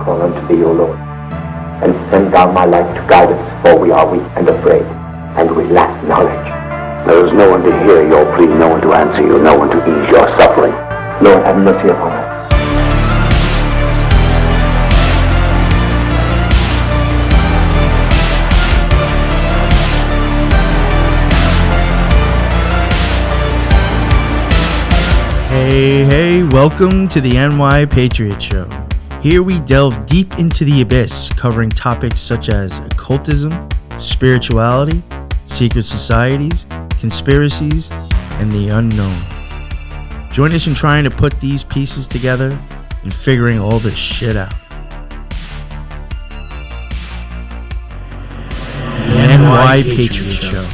call unto thee, O Lord, and send thou my life to guide us, for we are weak and afraid, and we lack knowledge. There is no one to hear your plea, no one to answer you, no one to ease your suffering. Lord, have mercy upon us. Hey, welcome to the NY Patriot Show. Here we delve deep into the abyss, covering topics such as occultism, spirituality, secret societies, conspiracies, and the unknown. Join us in trying to put these pieces together and figuring all this shit out. The NY Patriot Show.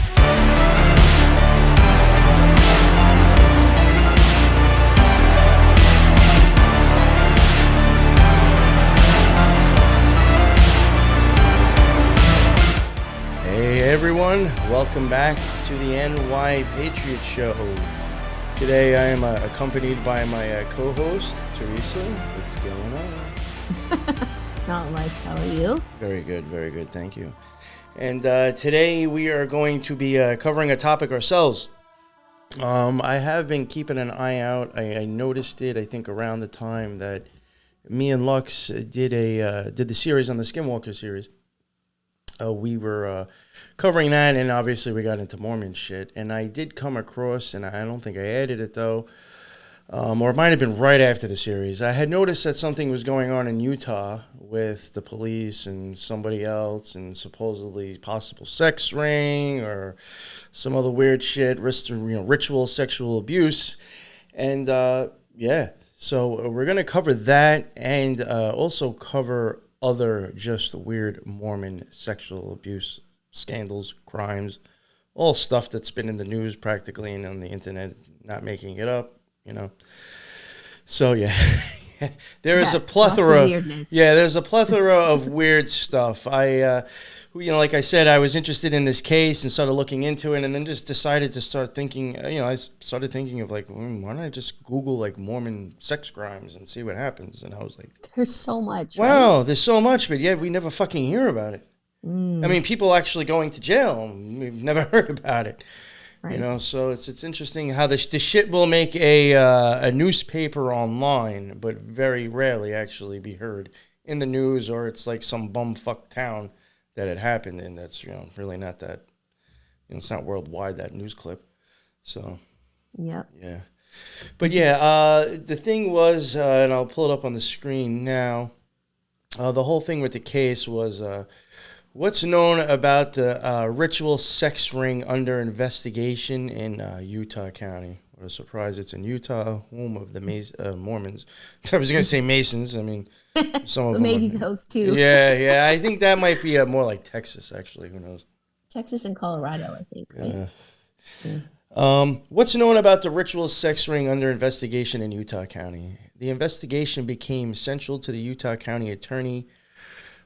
Everyone, welcome back to the NY Patriot Show. Today I am accompanied by my co-host, Teresa. What's going on? Not much. How are you? Very good, thank you. And today we are going to be covering a topic ourselves. I have been keeping an eye out. I noticed it, I think, around the time that me and Lux did the series on the Skinwalker series. We were covering that, and obviously we got into Mormon shit. And I did come across, and I don't think I added it though, or it might have been right after the series. I had noticed that something was going on in Utah with the police and somebody else, and supposedly possible sex ring or some other weird shit, ritual sexual abuse. And so we're gonna cover that, and also cover other just weird Mormon sexual abuse scandals, crimes, all stuff that's been in the news practically and on the internet, not making it up, you know. So there's a plethora. There's a plethora of weird stuff. Like I said, I was interested in this case and started looking into it, and then just decided to start thinking. I started thinking of why don't I just Google Mormon sex crimes and see what happens? And I was like, there's so much. Wow, right? There's so much, but yet we never fucking hear about it. I mean, people actually going to jail. We've never heard about it. Right. So it's interesting how the shit will make a newspaper online, but very rarely actually be heard in the news, or it's like some bumfuck town that it happened in. That's really not that. It's not worldwide, that news clip. So. Yeah. But the thing was, and I'll pull it up on the screen now. The whole thing with the case was. What's known about the ritual sex ring under investigation in Utah County? What a surprise. It's in Utah, home of the Mormons. I was going to say Masons. I mean, some of them. Maybe those two. Yeah. I think that might be more like Texas, actually. Who knows? Texas and Colorado, I think. Right? What's known about the ritual sex ring under investigation in Utah County? The investigation became central to the Utah County attorney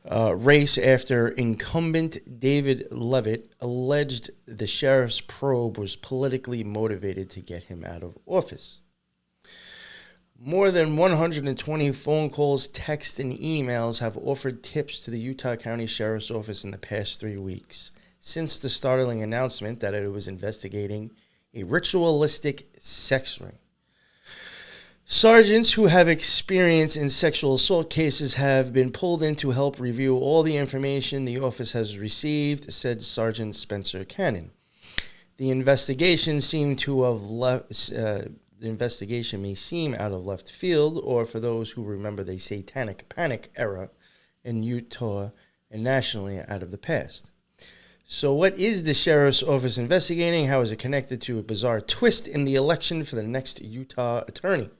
race after incumbent David Leavitt alleged the sheriff's probe was politically motivated to get him out of office. More than 120 phone calls, texts, and emails have offered tips to the Utah County Sheriff's Office in the past 3 weeks, since the startling announcement that it was investigating a ritualistic sex ring. Sergeants who have experience in sexual assault cases have been pulled in to help review all the information the office has received, said Sergeant Spencer Cannon. The investigation may seem out of left field, or for those who remember the Satanic Panic era in Utah and nationally, out of the past. So what is the sheriff's office investigating? How is it connected to a bizarre twist in the election for the next Utah attorney?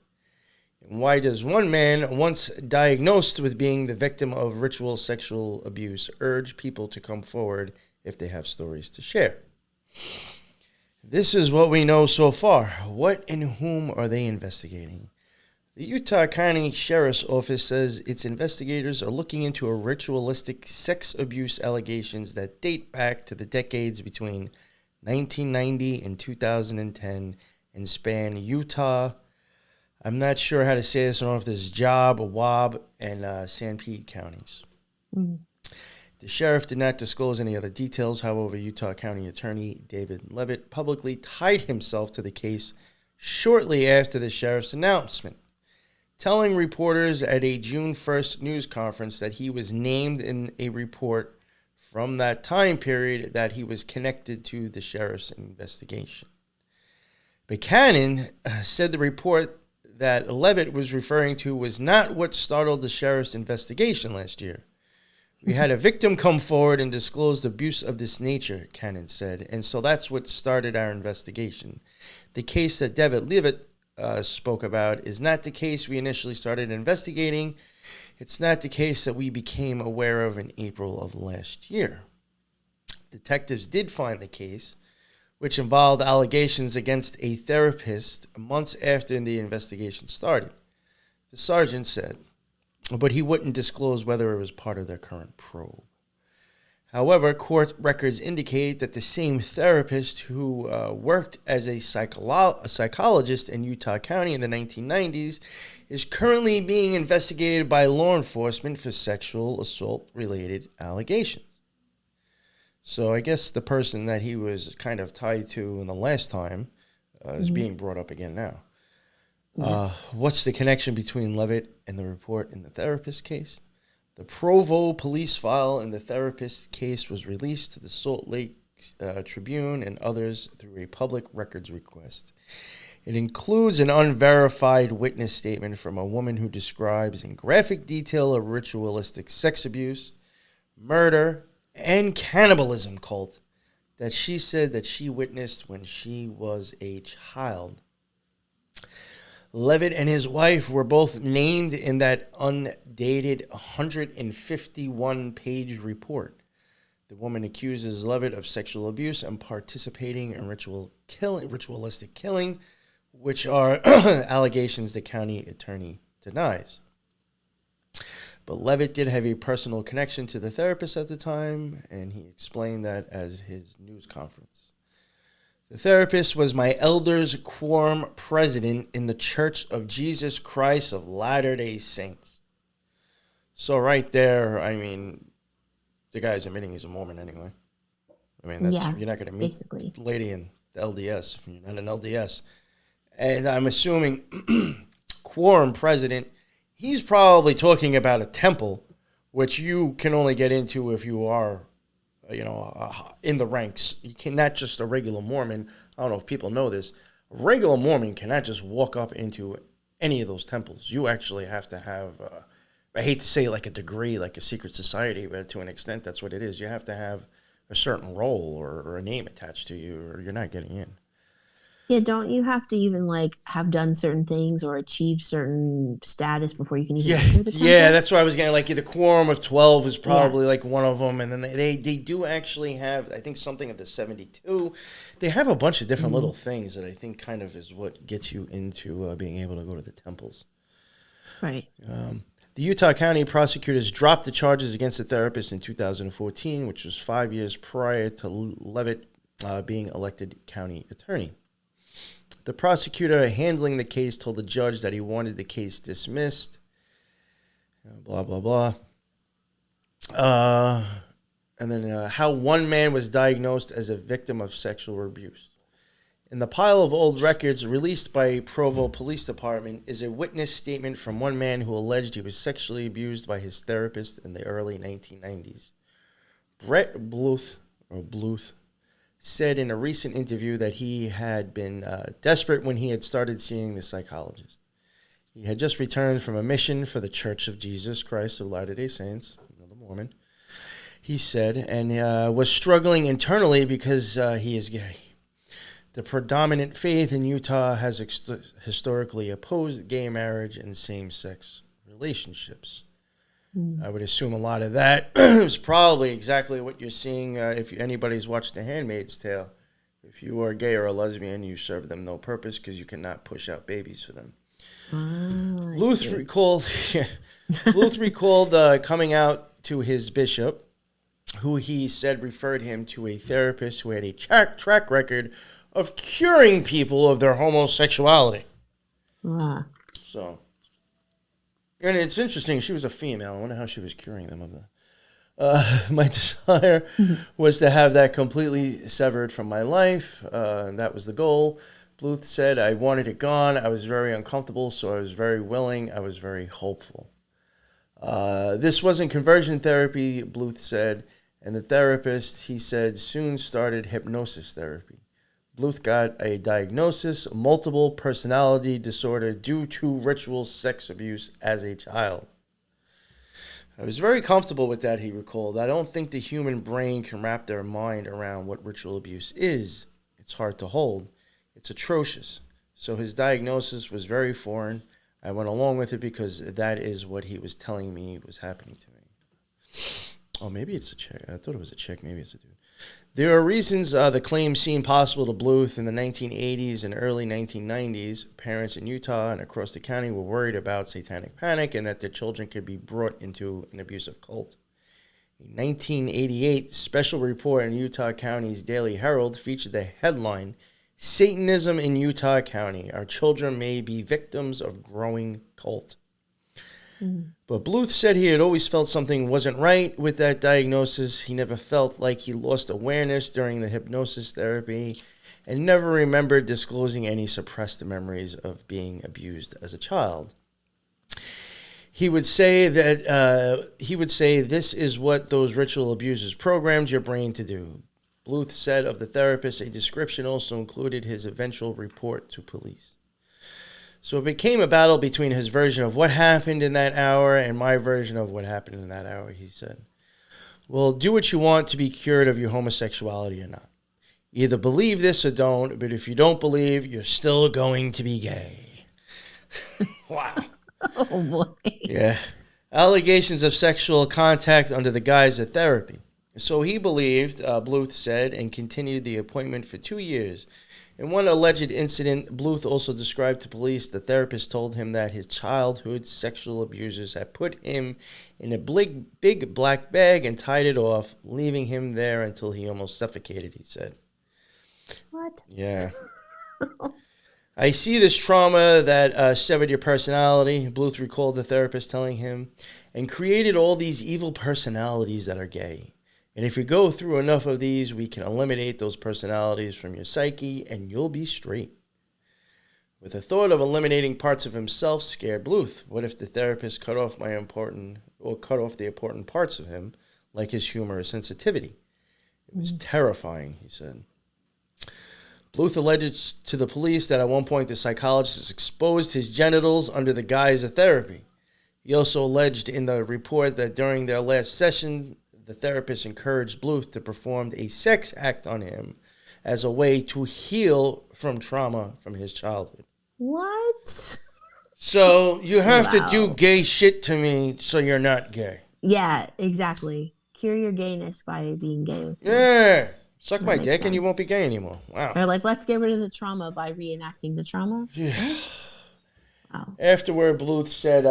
And why does one man, once diagnosed with being the victim of ritual sexual abuse, urge people to come forward if they have stories to share? This is what we know so far. What and whom are they investigating? The Utah County Sheriff's Office says its investigators are looking into a ritualistic sex abuse allegations that date back to the decades between 1990 and 2010 and span Utah, I'm not sure how to say this. I don't know if this is Job, Wob, and San Pete counties. Mm. The sheriff did not disclose any other details. However, Utah County Attorney David Leavitt publicly tied himself to the case shortly after the sheriff's announcement, telling reporters at a June 1st news conference that he was named in a report from that time period that he was connected to the sheriff's investigation. Buchanan said the report that Leavitt was referring to was not what startled the sheriff's investigation last year. We had a victim come forward and disclose abuse of this nature, Cannon said, and so that's what started our investigation. The case that David Leavitt spoke about is not the case we initially started investigating. It's not the case that we became aware of in April of last year. Detectives did find the case, which involved allegations against a therapist months after the investigation started. The sergeant said, but he wouldn't disclose whether it was part of their current probe. However, court records indicate that the same therapist who worked as a psychologist in Utah County in the 1990s is currently being investigated by law enforcement for sexual assault-related allegations. So I guess the person that he was kind of tied to in the last time is being brought up again now. Yeah. What's the connection between Leavitt and the report in the therapist case? The Provo police file in the therapist case was released to the Salt Lake Tribune and others through a public records request. It includes an unverified witness statement from a woman who describes in graphic detail a ritualistic sex abuse, murder, and cannibalism cult that she said that she witnessed when she was a child. Leavitt and his wife were both named in that undated 151-page report. The woman accuses Leavitt of sexual abuse and participating in ritualistic killing, which are allegations the county attorney denies. But Leavitt did have a personal connection to the therapist at the time, and he explained that as his news conference. The therapist was my elders' quorum president in the Church of Jesus Christ of Latter-day Saints. So right there, I mean, the guy's admitting he's a Mormon anyway. I mean, that's, you're not going to meet basically the lady in the LDS if you're not an LDS. And I'm assuming quorum president, he's probably talking about a temple, which you can only get into if you are in the ranks. You cannot just a regular Mormon. I don't know if people know this. A regular Mormon cannot just walk up into any of those temples. You actually have to have, I hate to say like a degree, like a secret society, but to an extent that's what it is. You have to have a certain role or a name attached to you or you're not getting in. Yeah, don't you have to even like have done certain things or achieve certain status before you can even enter the temple? Yeah, that's why I was getting like the quorum of 12 is probably like one of them, and then they do actually have I think something of the 72. They have a bunch of different little things that I think kind of is what gets you into being able to go to the temples. Right. The Utah County prosecutors dropped the charges against the therapist in 2014, which was 5 years prior to Leavitt being elected county attorney. The prosecutor handling the case told the judge that he wanted the case dismissed. Blah, blah, blah. And then how one man was diagnosed as a victim of sexual abuse. In the pile of old records released by Provo Police Department is a witness statement from one man who alleged he was sexually abused by his therapist in the early 1990s. Brett Bluth said in a recent interview that he had been desperate when he had started seeing the psychologist. He had just returned from a mission for the Church of Jesus Christ of Latter-day Saints, the Mormon, he said, and was struggling internally because he is gay. The predominant faith in Utah has historically opposed gay marriage and same-sex relationships. I would assume a lot of that is probably exactly what you're seeing if anybody's watched The Handmaid's Tale. If you are gay or a lesbian, you serve them no purpose because you cannot push out babies for them. Bluth recalled coming out to his bishop, who he said referred him to a therapist who had a track record of curing people of their homosexuality. So, and it's interesting. She was a female. I wonder how she was curing them of that. My desire was to have that completely severed from my life. And that was the goal. Bluth said, I wanted it gone. I was very uncomfortable, so I was very willing. I was very hopeful. This wasn't conversion therapy, Bluth said, and the therapist, he said, soon started hypnosis therapy. Bluth got a diagnosis, multiple personality disorder due to ritual sex abuse as a child. I was very comfortable with that, he recalled. I don't think the human brain can wrap their mind around what ritual abuse is. It's hard to hold. It's atrocious. So his diagnosis was very foreign. I went along with it because that is what he was telling me was happening to me. Oh, maybe it's a chick. I thought it was a chick. Maybe it's a dude. There are reasons the claim seemed possible to Bluth in the 1980s and early 1990s. Parents in Utah and across the county were worried about satanic panic and that their children could be brought into an abusive cult. A 1988 special report in Utah County's Daily Herald featured the headline, Satanism in Utah County. Our children may be victims of growing cult. But Bluth said he had always felt something wasn't right with that diagnosis. He never felt like he lost awareness during the hypnosis therapy and never remembered disclosing any suppressed memories of being abused as a child. He would say this is what those ritual abusers programmed your brain to do. Bluth said of the therapist, a description also included his eventual report to police. So it became a battle between his version of what happened in that hour and my version of what happened in that hour, he said. Well, do what you want to be cured of your homosexuality or not. Either believe this or don't, but if you don't believe, you're still going to be gay. Wow. Oh, boy. Yeah. Allegations of sexual contact under the guise of therapy. So he believed, Bluth said, and continued the appointment for 2 years. In one alleged incident, Bluth also described to police the therapist told him that his childhood sexual abusers had put him in a big black bag and tied it off, leaving him there until he almost suffocated, he said. What? Yeah. I see this trauma that severed your personality, Bluth recalled the therapist telling him, and created all these evil personalities that are gay. And if you go through enough of these, we can eliminate those personalities from your psyche and you'll be straight. With the thought of eliminating parts of himself scared Bluth. What if the therapist cut off the important parts of him, like his humor or sensitivity? It was terrifying, he said. Bluth alleged to the police that at one point the psychologist exposed his genitals under the guise of therapy. He also alleged in the report that during their last session, the therapist encouraged Bluth to perform a sex act on him as a way to heal from trauma from his childhood. What? So you have to do gay shit to me so you're not gay. Yeah, exactly. Cure your gayness by being gay with me. Yeah. Suck That my makes dick and you sense. won't be gay anymore. Wow. Or like, let's get rid of the trauma by reenacting the trauma. Yeah. Wow. Afterward, Bluth said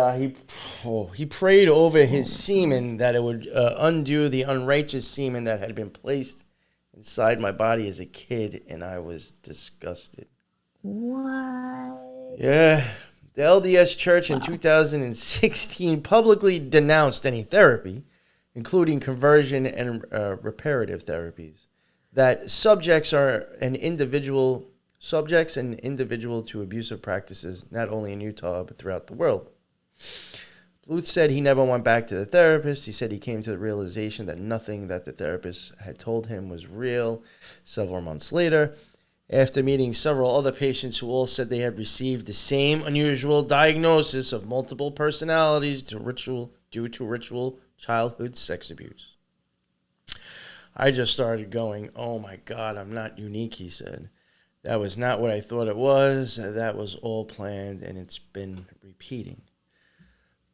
he prayed over his semen that it would undo the unrighteous semen that had been placed inside my body as a kid, and I was disgusted. What? Yeah. The LDS Church in 2016 publicly denounced any therapy, including conversion and reparative therapies, that subjects an individual to abusive practices, not only in Utah, but throughout the world. Bluth said he never went back to the therapist. He said he came to the realization that nothing that the therapist had told him was real several months later. After meeting several other patients who all said they had received the same unusual diagnosis of multiple personalities due to ritual childhood sex abuse. I just started going, oh my God, I'm not unique, he said. That was not what I thought it was. That was all planned, and it's been repeating.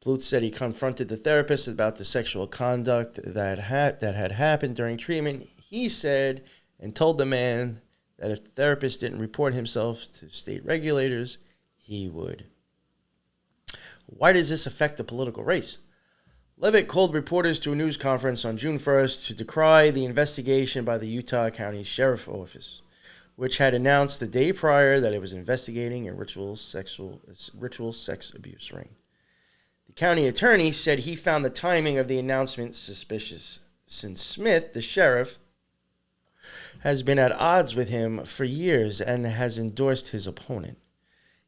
Bluth said he confronted the therapist about the sexual conduct that had happened during treatment. He said and told the man that if the therapist didn't report himself to state regulators, he would. Why does this affect the political race? Leavitt called reporters to a news conference on June 1st to decry the investigation by the Utah County Sheriff's Office, which had announced the day prior that it was investigating a ritual sex abuse ring. The county attorney said he found the timing of the announcement suspicious, since Smith, the sheriff, has been at odds with him for years and has endorsed his opponent.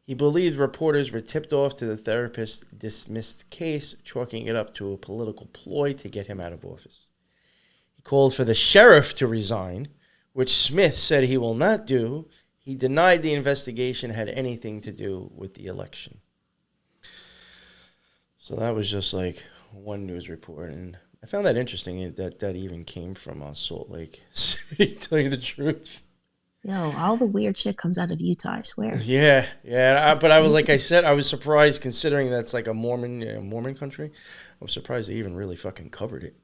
He believed reporters were tipped off to the therapist's dismissed case, chalking it up to a political ploy to get him out of office. He called for the sheriff to resign, which Smith said he will not do. He denied the investigation had anything to do with the election. So that was just like one news report, and I found that interesting that even came from Salt Lake City, to tell you the truth. Yo, all the weird shit comes out of Utah, I swear. Yeah. But I was, like I said, I was surprised considering that's like a Mormon country. I was surprised they even really fucking covered it.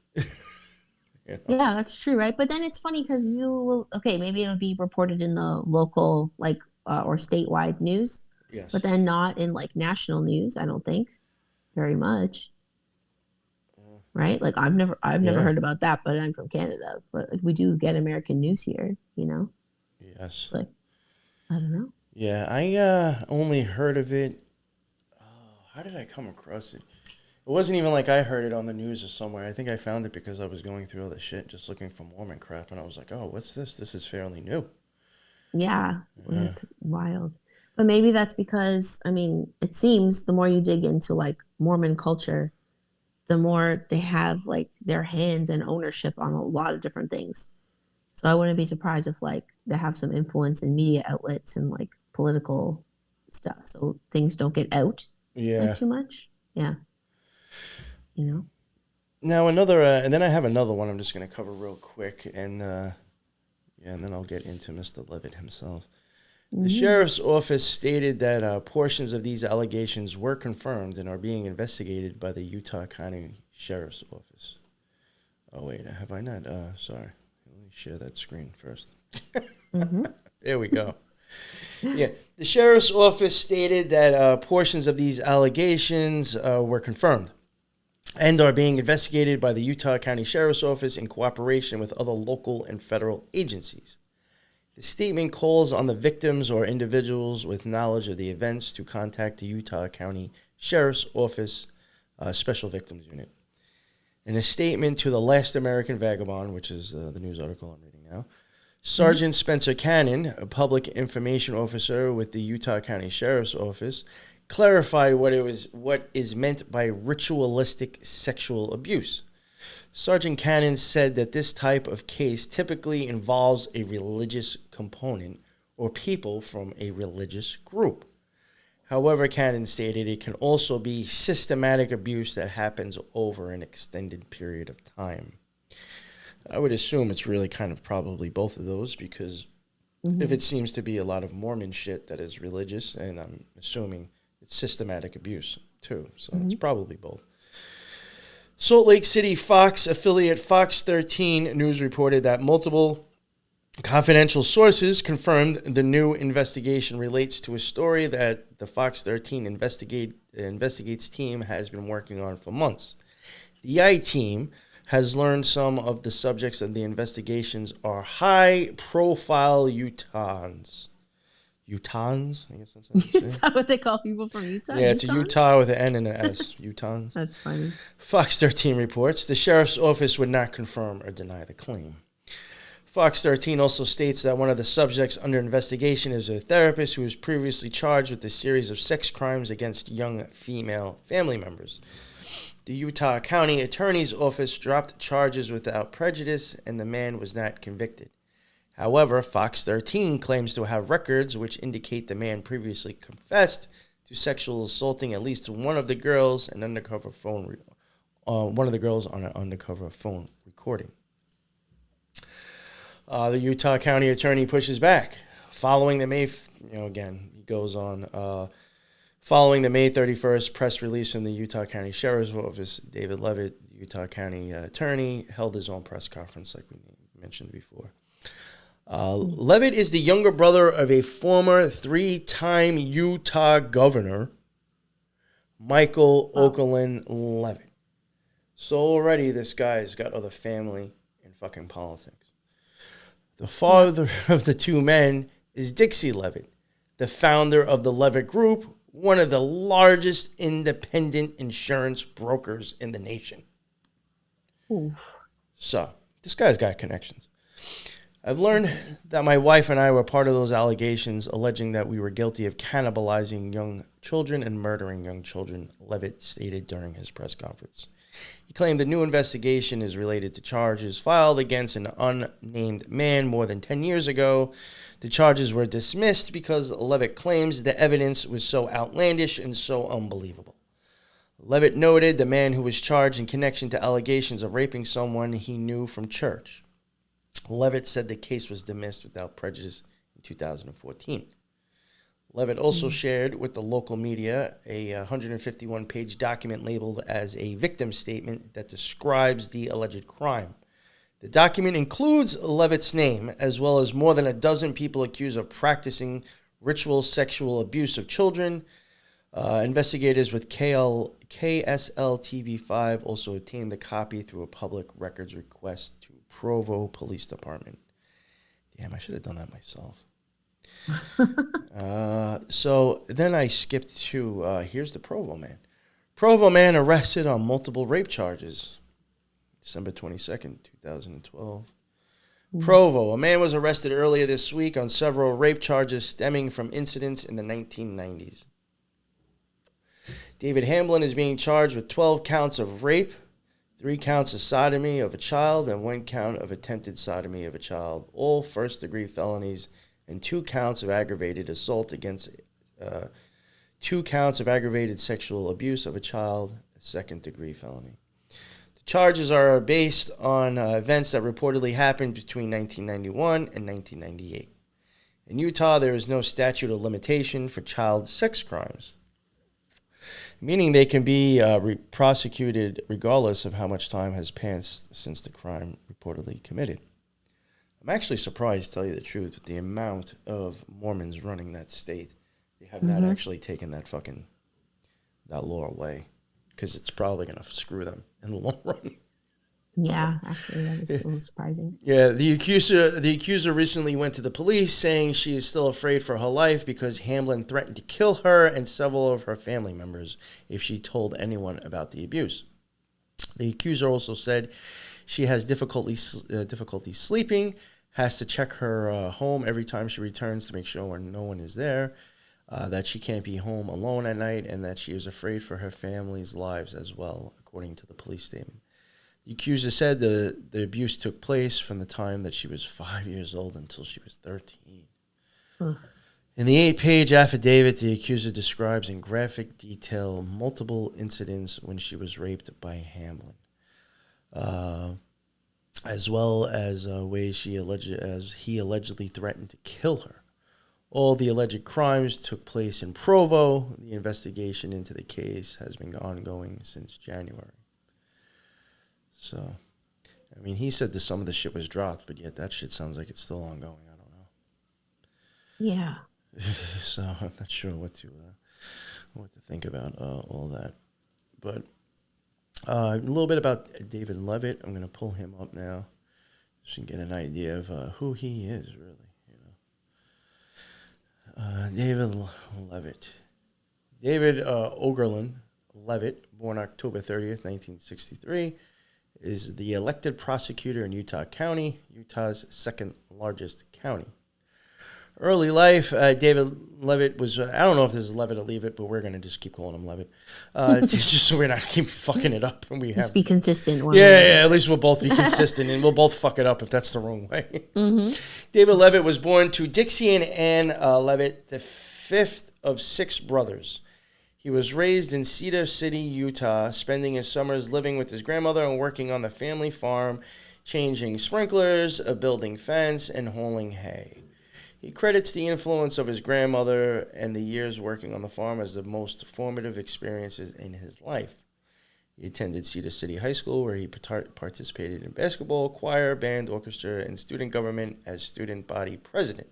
You know? Yeah, that's true, right? But then it's funny because maybe it'll be reported in the local, like, or statewide news. Yes. But then not in, like, national news, I don't think, very much. Right? Like, I've never heard about that, but I'm from Canada. But like, we do get American news here, you know? Yes. It's like, I don't know. Yeah, I only heard of it. How did I come across it? It wasn't even like I heard it on the news or somewhere. I think I found it because I was going through all the shit, just looking for Mormon crap, and I was like, oh, what's this? This is fairly new. Yeah, it's wild. But maybe that's because, I mean, it seems the more you dig into, like, Mormon culture, the more they have, like, their hands and ownership on a lot of different things. So I wouldn't be surprised if, like, they have some influence in media outlets and, like, political stuff. So things don't get out like, too much. Yeah. You know? Now another, and then I have another one I'm just going to cover real quick. And, and then I'll get into Mr. Leavitt himself. The sheriff's office stated that portions of these allegations were confirmed and are being investigated by the Utah County Sheriff's Office. Oh, wait, have I not? Sorry. Let me share that screen first. There we go. Yeah, the sheriff's office stated that portions of these allegations were confirmed and are being investigated by the Utah County Sheriff's Office in cooperation with other local and federal agencies. The statement calls on the victims or individuals with knowledge of the events to contact the Utah County Sheriff's Office Special Victims Unit. In a statement to the Last American Vagabond, which is the news article I'm reading now, Sergeant Spencer Cannon, a public information officer with the Utah County Sheriff's Office, clarified what is meant by ritualistic sexual abuse. Sergeant Cannon said that this type of case typically involves a religious component or people from a religious group. However, Cannon stated it can also be systematic abuse that happens over an extended period of time. I would assume it's really kind of probably both of those because if it seems to be a lot of Mormon shit that is religious, and I'm assuming it's systematic abuse too, so it's probably both. Salt Lake City Fox affiliate Fox 13 News reported that multiple confidential sources confirmed the new investigation relates to a story that the Fox 13 investigates team has been working on for months. The I-team has learned some of the subjects of the investigations are high-profile Utahns. Utahns? I guess that's what you say. Is that what they call people from Utah? Yeah, it's a Utah with an N and an S. Utahns. That's funny. Fox 13 reports the sheriff's office would not confirm or deny the claim. Fox 13 also states that one of the subjects under investigation is a therapist who was previously charged with a series of sex crimes against young female family members. The Utah County Attorney's Office dropped charges without prejudice, and the man was not convicted. However, Fox 13 claims to have records which indicate the man previously confessed to sexual assaulting at least one of the girls on an undercover phone recording. The Utah County Attorney pushes back. Following the May 31st press release from the Utah County Sheriff's Office, David Leavitt, the Utah County Attorney, held his own press conference like we mentioned before. Leavitt is the younger brother of a former 3-time Utah governor, Michael Oakland Leavitt. So already this guy's got other family in fucking politics. The father of the two men is Dixie Leavitt, the founder of the Leavitt Group, one of the largest independent insurance brokers in the nation. Ooh. So, this guy's got connections. I've learned that my wife and I were part of those allegations alleging that we were guilty of cannibalizing young children and murdering young children, Leavitt stated during his press conference. He claimed the new investigation is related to charges filed against an unnamed man more than 10 years ago. The charges were dismissed because Leavitt claims the evidence was so outlandish and so unbelievable. Leavitt noted the man who was charged in connection to allegations of raping someone he knew from church. Leavitt said the case was dismissed without prejudice in 2014. Leavitt also shared with the local media a 151-page document labeled as a victim statement that describes the alleged crime. The document includes Leavitt's name, as well as more than a dozen people accused of practicing ritual sexual abuse of children. Investigators with KSL-TV5 also obtained the copy through a public records request to Provo Police Department. Damn, I should have done that myself. So then I skipped to, here's the Provo man. Provo man arrested on multiple rape charges. December 22nd, 2012. Provo, a man was arrested earlier this week on several rape charges stemming from incidents in the 1990s. David Hamblin is being charged with 12 counts of rape, 3 counts of sodomy of a child, and 1 count of attempted sodomy of a child, all first-degree felonies, and 2 counts of aggravated assault against 2 counts of aggravated sexual abuse of a child, a second-degree felony. The charges are based on events that reportedly happened between 1991 and 1998. In Utah, there is no statute of limitation for child sex crimes, meaning they can be prosecuted regardless of how much time has passed since the crime reportedly committed. I'm actually surprised, to tell you the truth, with the amount of Mormons running that state. They have not actually taken that law away, because it's probably going to screw them in the long run. Yeah, actually, that is so surprising. Yeah, the accuser recently went to the police saying she is still afraid for her life because Hamblin threatened to kill her and several of her family members if she told anyone about the abuse. The accuser also said she has difficulty sleeping, has to check her home every time she returns to make sure no one is there, that she can't be home alone at night, and that she is afraid for her family's lives as well, according to the police statement. The accuser said the abuse took place from the time that she was 5 years old until she was 13. In the 8-page affidavit, the accuser describes in graphic detail multiple incidents when she was raped by Hamblin, as well as ways he allegedly threatened to kill her. All the alleged crimes took place in Provo. The investigation into the case has been ongoing since January. So, I mean, he said that some of the shit was dropped, but yet that shit sounds like it's still ongoing. I don't know. Yeah. So I'm not sure what to think about all that. But a little bit about David Leavitt. I'm going to pull him up now so you can get an idea of who he is, really. David Leavitt. David Ogerlin Leavitt, born October 30th, 1963, is the elected prosecutor in Utah County, Utah's second largest county. Early life, David Leavitt was, I don't know if this is Leavitt or Leavitt, but we're going to just keep calling him Leavitt. Just so we're not keep fucking it up. And Just be consistent. Yeah, at least we'll both be consistent, and we'll both fuck it up if that's the wrong way. David Leavitt was born to Dixie and Ann Leavitt, the fifth of 6 brothers. He was raised in Cedar City, Utah, spending his summers living with his grandmother and working on the family farm, changing sprinklers, building fence, and hauling hay. He credits the influence of his grandmother and the years working on the farm as the most formative experiences in his life. He attended Cedar City High School, where he participated in basketball, choir, band, orchestra, and student government as student body president.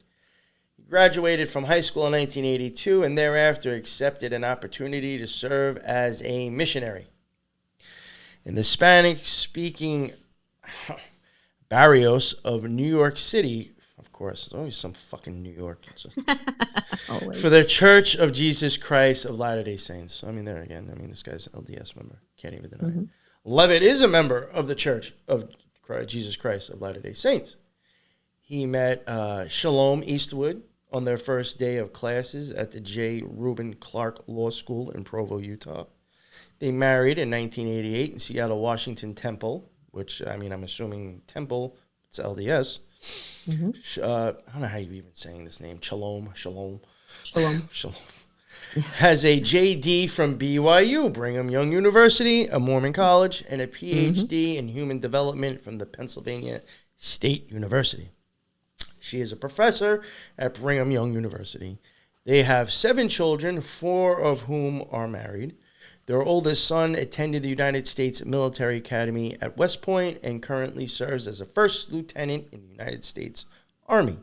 He graduated from high school in 1982 and thereafter accepted an opportunity to serve as a missionary in the Spanish-speaking barrios of New York City. Of course. It's always some fucking New York. Always. For the Church of Jesus Christ of Latter-day Saints. I mean, there again. I mean, this guy's an LDS member. Can't even deny it. Leavitt is a member of the Church of Jesus Christ of Latter-day Saints. He met Shalom Eastwood on their first day of classes at the J. Reuben Clark Law School in Provo, Utah. They married in 1988 in Seattle, Washington Temple, which, I mean, I'm assuming Temple, it's LDS. I don't know how you're even saying this name. Shalom. Has a JD from BYU, Brigham Young University, a Mormon college, and a PhD in human development from the Pennsylvania State University. She is a professor at Brigham Young University. They have 7 children, 4 of whom are married. Their oldest son attended the United States Military Academy at West Point and currently serves as a first lieutenant in the United States Army.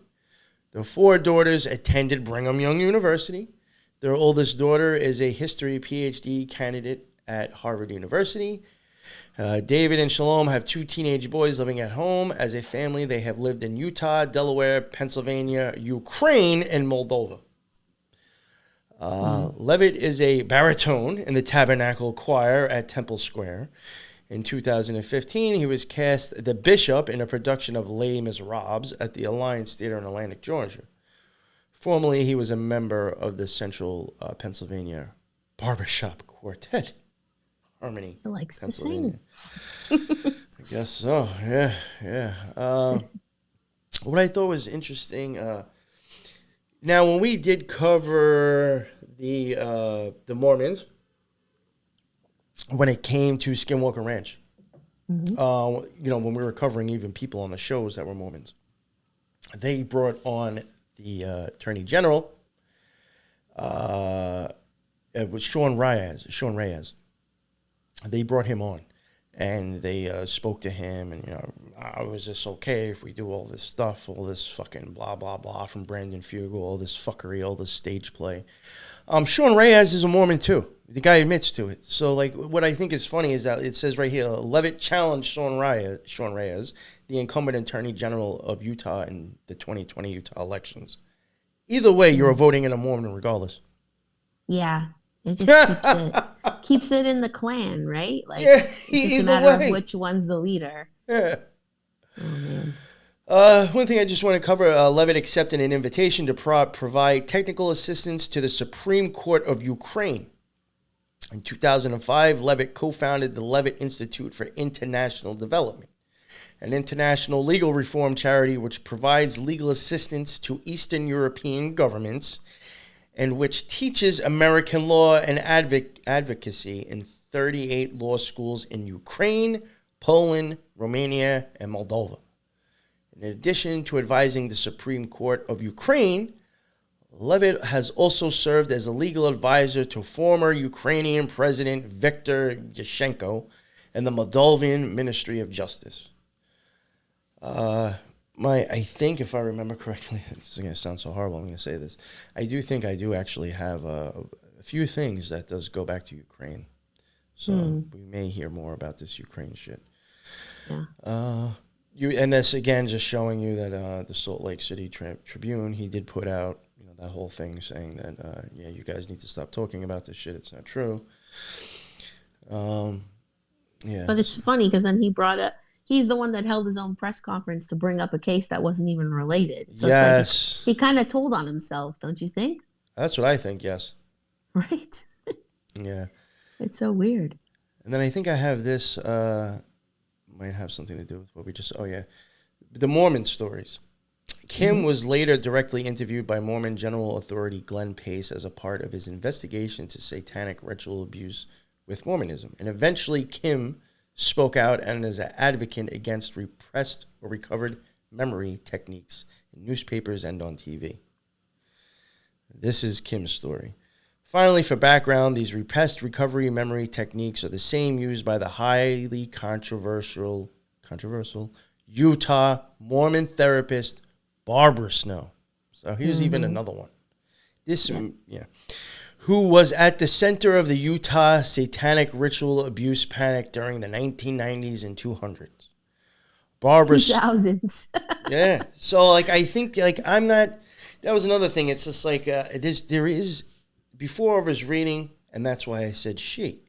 Their 4 daughters attended Brigham Young University. Their oldest daughter is a history PhD candidate at Harvard University. David and Shalom have 2 teenage boys living at home. As a family, they have lived in Utah, Delaware, Pennsylvania, Ukraine, and Moldova. Leavitt is a baritone in the Tabernacle Choir at Temple Square. In 2015, he was cast the bishop in a production of Les Miserables at the Alliance Theater in Atlantic, Georgia. Formerly, he was a member of the Central Pennsylvania Barbershop Quartet. Harmony, He likes to sing. I guess so, yeah. What I thought was interesting... now, when we did cover the Mormons, when it came to Skinwalker Ranch, when we were covering even people on the shows that were Mormons, they brought on the Attorney General. It was Sean Reyes. They brought him on. And they spoke to him, and, was this okay if we do all this stuff, all this fucking blah, blah, blah from Brandon Fugel, all this fuckery, all this stage play. Sean Reyes is a Mormon, too. The guy admits to it. So, what I think is funny is that it says right here, Leavitt challenged Sean Reyes, the incumbent Attorney General of Utah in the 2020 Utah elections. Either way, you're voting in a Mormon regardless. Yeah. It just keeps it in the clan, right? It's just a matter of which one's the leader. Yeah. Oh, man. One thing I just want to cover, Leavitt accepted an invitation to provide technical assistance to the Supreme Court of Ukraine. In 2005, Leavitt co-founded the Leavitt Institute for International Development, an international legal reform charity which provides legal assistance to Eastern European governments and which teaches American law and advocacy in 38 law schools in Ukraine, Poland, Romania, and Moldova. In addition to advising the Supreme Court of Ukraine, Leavitt has also served as a legal advisor to former Ukrainian President Viktor Yushchenko and the Moldovan Ministry of Justice. I think, if I remember correctly, this is going to sound so horrible, I'm going to say this. I do actually have a few things that does go back to Ukraine. So we may hear more about this Ukraine shit. Yeah. And this, again, just showing you that the Salt Lake City Tribune, he did put out that whole thing saying that, you guys need to stop talking about this shit. It's not true. Yeah. But it's funny because then he's the one that held his own press conference to bring up a case that wasn't even related. So yes. It's like he kind of told on himself, don't you think? That's what I think, yes. Right? Yeah. It's so weird. And then I think I have this, might have something to do with what we just, the Mormon stories. Kim was later directly interviewed by Mormon General Authority Glenn Pace as a part of his investigation to satanic ritual abuse with Mormonism. And eventually Kim spoke out and as an advocate against repressed or recovered memory techniques in newspapers and on TV. This is Kim's story. Finally, for background, these repressed recovery memory techniques are the same used by the highly controversial Utah Mormon therapist Barbara Snow. So here's even another one. Who was at the center of the Utah satanic ritual abuse panic during the 1990s and 200s. Barbara. 2000s. Yeah. So like I think like I'm not. That was another thing. It's just like there is. Before I was reading, and that's why I said she,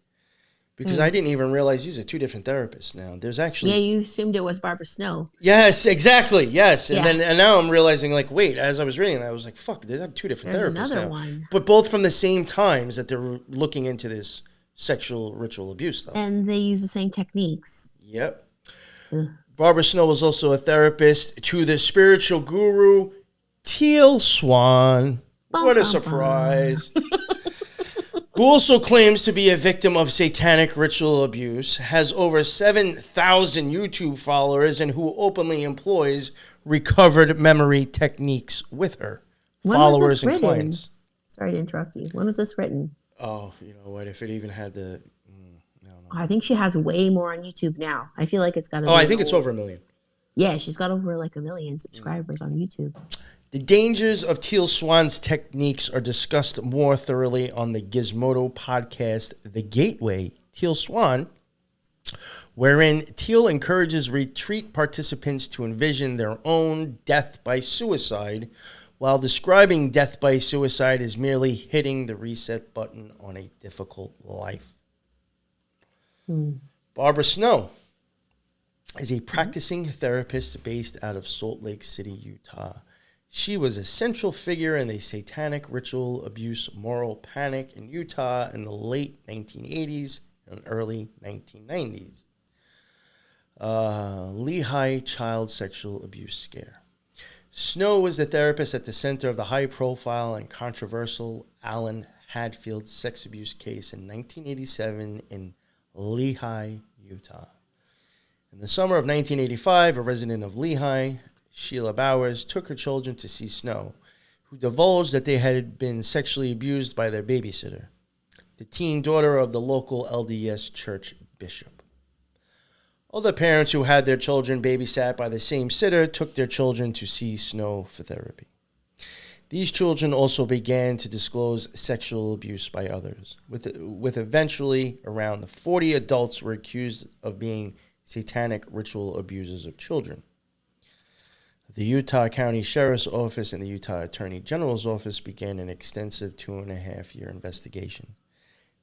because I didn't even realize these are two different therapists now. There's actually. Yeah, you assumed it was Barbara Snow. Yes, exactly. Yes, and Yeah. and now I'm realizing like wait, as I was reading, I was like fuck, there's two different There's therapists another now, one. but both from the same times that they're looking into this sexual ritual abuse stuff. And they use the same techniques. Yep. Ugh. Barbara Snow was also a therapist to the spiritual guru Teal Swan. Bum, What a bum, surprise. Who also claims to be a victim of satanic ritual abuse, has over 7,000 YouTube followers, and who openly employs recovered memory techniques with her When was followers this and written? clients. Sorry to interrupt you. When was this written? Oh, you know what? If it even had the... I don't know. I think she has way more on YouTube now. I feel like it's got to be. Oh, I think it's over 1 million. Yeah, she's got over like 1 million subscribers on YouTube. The dangers of Teal Swan's techniques are discussed more thoroughly on the Gizmodo podcast, The Gateway, Teal Swan, wherein Teal encourages retreat participants to envision their own death by suicide, while describing death by suicide as merely hitting the reset button on a difficult life. Barbara Snow is a practicing therapist based out of Salt Lake City, Utah. She was a central figure in the satanic ritual abuse moral panic in Utah in the late 1980s and early 1990s. Lehigh child sexual abuse scare. Snow was the therapist at the center of the high-profile and controversial Allen Hadfield sex abuse case in 1987 in Lehigh, Utah. In the summer of 1985, a resident of Lehigh, Sheila Bowers, took her children to see Snow, who divulged that they had been sexually abused by their babysitter, the teen daughter of the local LDS church bishop. Other parents who had their children babysat by the same sitter took their children to see Snow for therapy. These children also began to disclose sexual abuse by others, with eventually around 40 adults were accused of being satanic ritual abusers of children. The Utah County Sheriff's Office and the Utah Attorney General's Office began an extensive 2.5-year investigation.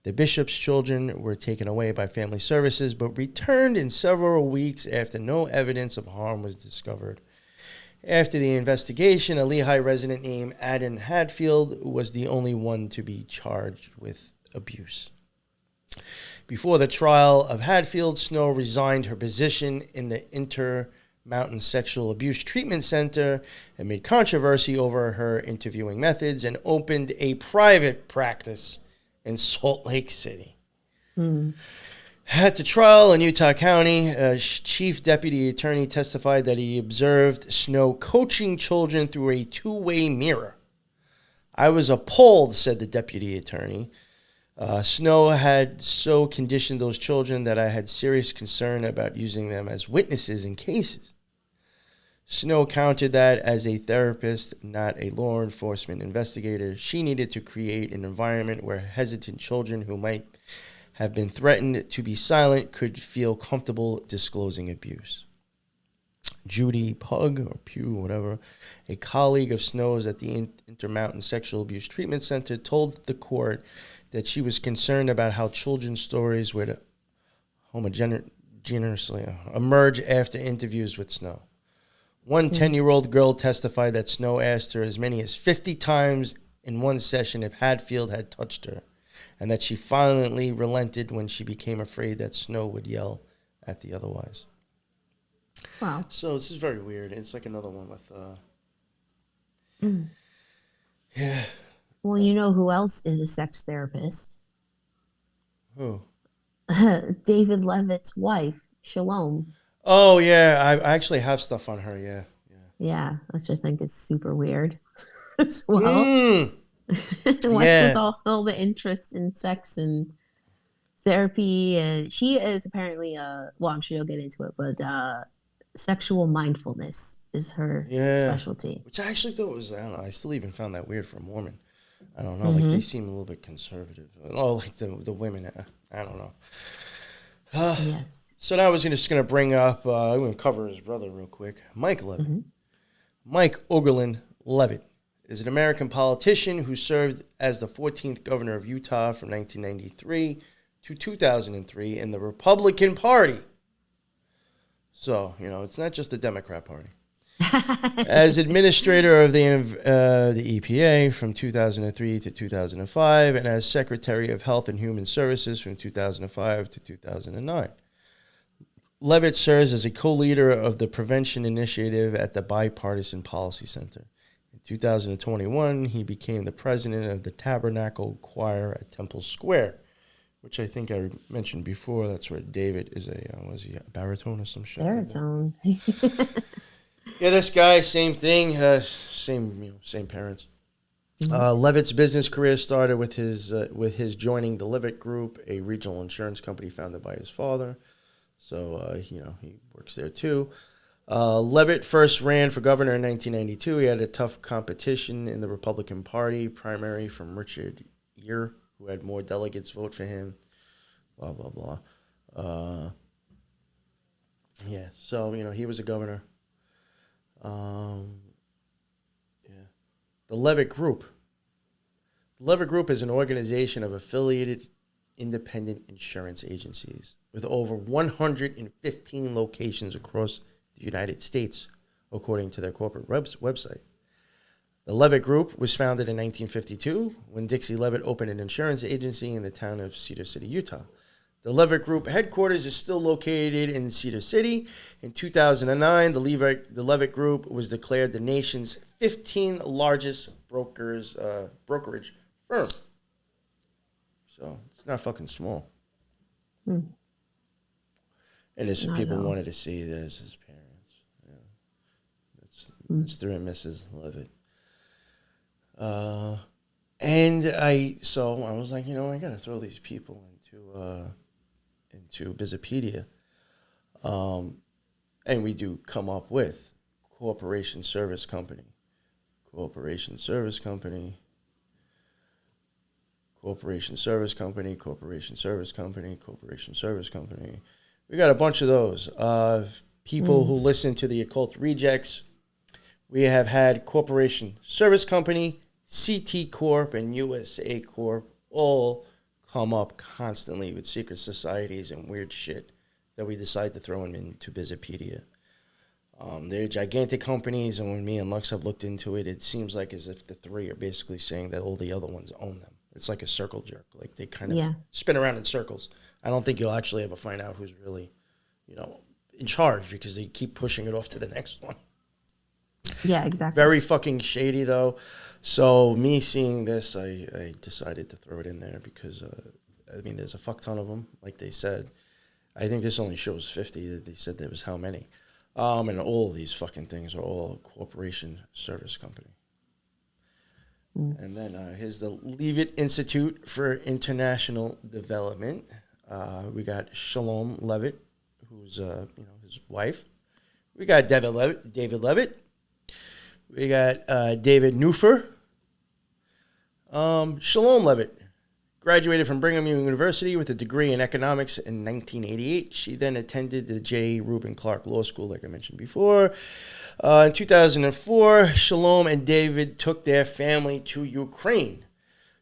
The bishop's children were taken away by family services, but returned in several weeks after no evidence of harm was discovered. After the investigation, a Lehigh resident named Adam Hadfield was the only one to be charged with abuse. Before the trial of Hadfield, Snow resigned her position in the Intermountain Sexual Abuse Treatment Center amid controversy over her interviewing methods, and opened a private practice in Salt Lake City. At the trial in Utah County, Chief Deputy Attorney testified that he observed Snow coaching children through a two-way mirror. I was appalled, said the Deputy Attorney. Snow had so conditioned those children that I had serious concern about using them as witnesses in cases. Snow countered that as a therapist, not a law enforcement investigator, she needed to create an environment where hesitant children who might have been threatened to be silent could feel comfortable disclosing abuse. Judy Pug, or Pugh, whatever, a colleague of Snow's at the Intermountain Sexual Abuse Treatment Center, told the court that she was concerned about how children's stories would homogeneously emerge after interviews with Snow. One 10-year-old girl testified that Snow asked her as many as 50 times in one session if Hadfield had touched her, and that she violently relented when she became afraid that Snow would yell at the otherwise. Wow. So this is very weird. It's like another one with, yeah. Well, you know who else is a sex therapist? Who? David Leavitt's wife, Shalom. Oh, yeah. I actually have stuff on her, yeah. Yeah, I just think it's super weird as well. What's with all the interest in sex and therapy? And she is apparently, well, I'm sure you'll get into it, but sexual mindfulness is her specialty. Which I actually thought was, I don't know, I still even found that weird for a Mormon. I don't know, like they seem a little bit conservative. Oh, like the women, I don't know. Yes. So now I was just going to bring up, I'm going to cover his brother real quick, Mike Leavitt. Mm-hmm. Mike Oberlin Leavitt is an American politician who served as the 14th governor of Utah from 1993 to 2003 in the Republican Party. So, it's not just the Democrat Party. As administrator of the EPA from 2003 to 2005, and as Secretary of Health and Human Services from 2005 to 2009. Leavitt serves as a co-leader of the Prevention Initiative at the Bipartisan Policy Center. In 2021, he became the president of the Tabernacle Choir at Temple Square, which I think I mentioned before. That's where David is was he a baritone or some shit? Baritone. Yeah, this guy, same thing, same parents. Leavitt's business career started with his joining the Leavitt Group, a regional insurance company founded by his father. So, he works there too. Leavitt first ran for governor in 1992. He had a tough competition in the Republican Party primary from Richard Gere, who had more delegates vote for him. Blah, blah, blah. So, he was a governor. The Leavitt Group. The Leavitt Group is an organization of affiliated independent insurance agencies with over 115 locations across the United States, according to their corporate website. The Leavitt Group was founded in 1952 when Dixie Leavitt opened an insurance agency in the town of Cedar City, Utah. The Leavitt Group headquarters is still located in Cedar City. In 2009, the Leavitt Group was declared the nation's 15th largest brokerage firm. So it's not fucking small. And there's some people wanted to see this as parents. That's Mr. and Mrs. Leavitt. And I was like, I got to throw these people into Bizopedia. And we do come up with Corporation Service Company. We got a bunch of those. People who listen to the Occult Rejects. We have had Corporation Service Company, CT Corp, and USA Corp all come up constantly with secret societies and weird shit that we decide to throw them into Bizopedia. They're gigantic companies, and when me and Lux have looked into it, it seems like as if the three are basically saying that all the other ones own them. It's like a circle jerk. Like they kind of spin around in circles. I don't think you'll actually ever find out who's really, in charge because they keep pushing it off to the next one. Yeah, exactly. Very fucking shady, though. So me seeing this, I decided to throw it in there because, there's a fuck ton of them, like they said. I think this only shows 50. They said there was how many. And all of these fucking things are all Corporation Service Company. And then here's the Leavitt Institute for International Development. We got Shalom Leavitt, who's his wife. We got David Leavitt. We got David Neufer. Shalom Leavitt graduated from Brigham Young University with a degree in economics in 1988. She then attended the J. Reuben Clark Law School, like I mentioned before. In 2004, Shalom and David took their family to Ukraine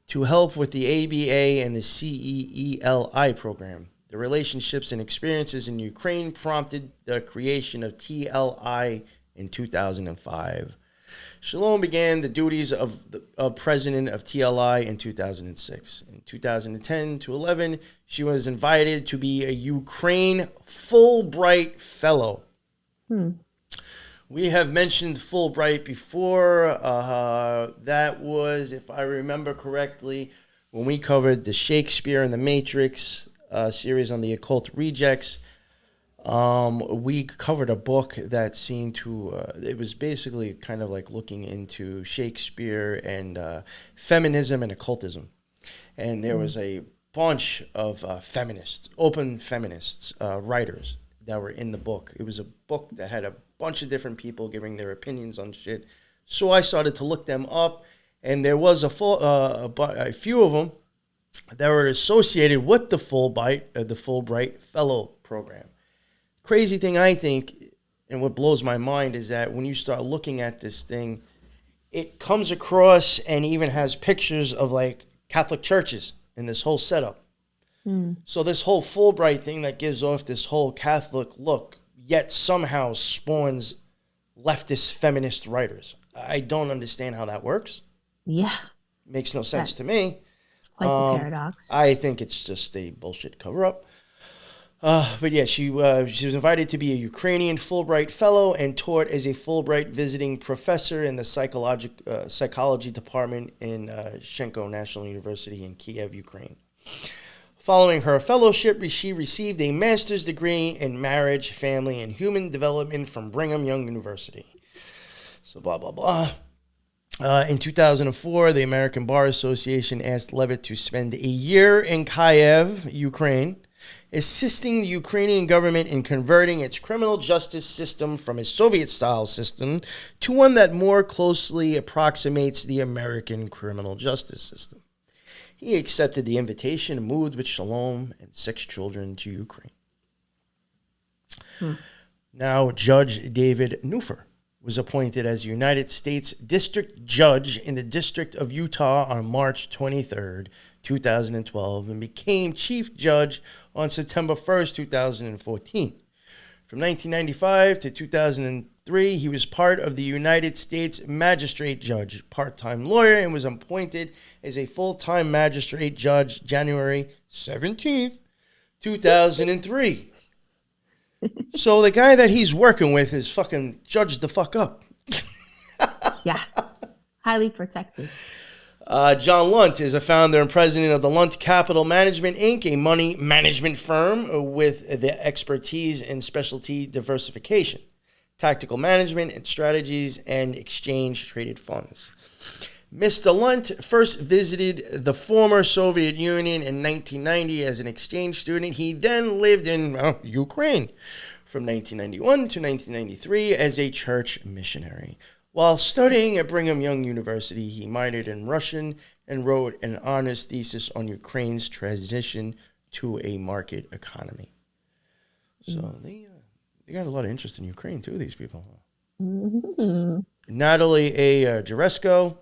to help with the ABA and the CEELI program. The relationships and experiences in Ukraine prompted the creation of TLI in 2005. Shalom began the duties of president of TLI in 2006. In 2010 to 11, she was invited to be a Ukraine Fulbright Fellow. We have mentioned Fulbright before. That was, if I remember correctly, when we covered the Shakespeare and the Matrix series on the Occult Rejects. We covered a book that seemed to, it was basically kind of like looking into Shakespeare and feminism and occultism. And there was a bunch of feminists, open feminists, writers that were in the book. It was a book that had a bunch of different people giving their opinions on shit. So I started to look them up, and there was a few of them that were associated with the Fulbright Fellow program. crazy thing, I think, and what blows my mind is that when you start looking at this thing, it comes across and even has pictures of like Catholic churches in this whole setup. So this whole Fulbright thing that gives off this whole Catholic look, yet somehow spawns leftist feminist writers. I don't understand how that works. Yeah. Makes no sense to me. It's quite the paradox. I think it's just a bullshit cover-up. But yeah, she was invited to be a Ukrainian Fulbright Fellow and taught as a Fulbright visiting professor in the psychology department in Shenko National University in Kiev, Ukraine. Following her fellowship, she received a master's degree in marriage, family, and human development from Brigham Young University. So blah, blah, blah. In 2004, the American Bar Association asked Leavitt to spend a year in Kiev, Ukraine, assisting the Ukrainian government in converting its criminal justice system from a Soviet-style system to one that more closely approximates the American criminal justice system. He accepted the invitation and moved with Shalom and 6 children to Ukraine. Now, Judge David Neufer was appointed as United States District Judge in the District of Utah on March 23rd, 2012, and became Chief Judge on September 1st, 2014. From 1995 to 2003, he was part of the United States Magistrate Judge, part-time lawyer, and was appointed as a full-time magistrate judge January 17th, 2003. So the guy that he's working with is fucking judged the fuck up. Yeah. Highly protected. John Lunt is a founder and president of the Lunt Capital Management, Inc., a money management firm with the expertise in specialty diversification, tactical management and strategies, and exchange-traded funds. Mr. Lunt first visited the former Soviet Union in 1990 as an exchange student. He then lived in Ukraine from 1991 to 1993 as a church missionary. While studying at Brigham Young University, he minored in Russian and wrote an honors thesis on Ukraine's transition to a market economy. So they got a lot of interest in Ukraine, too, these people. Mm-hmm. Natalie A. Jaresko,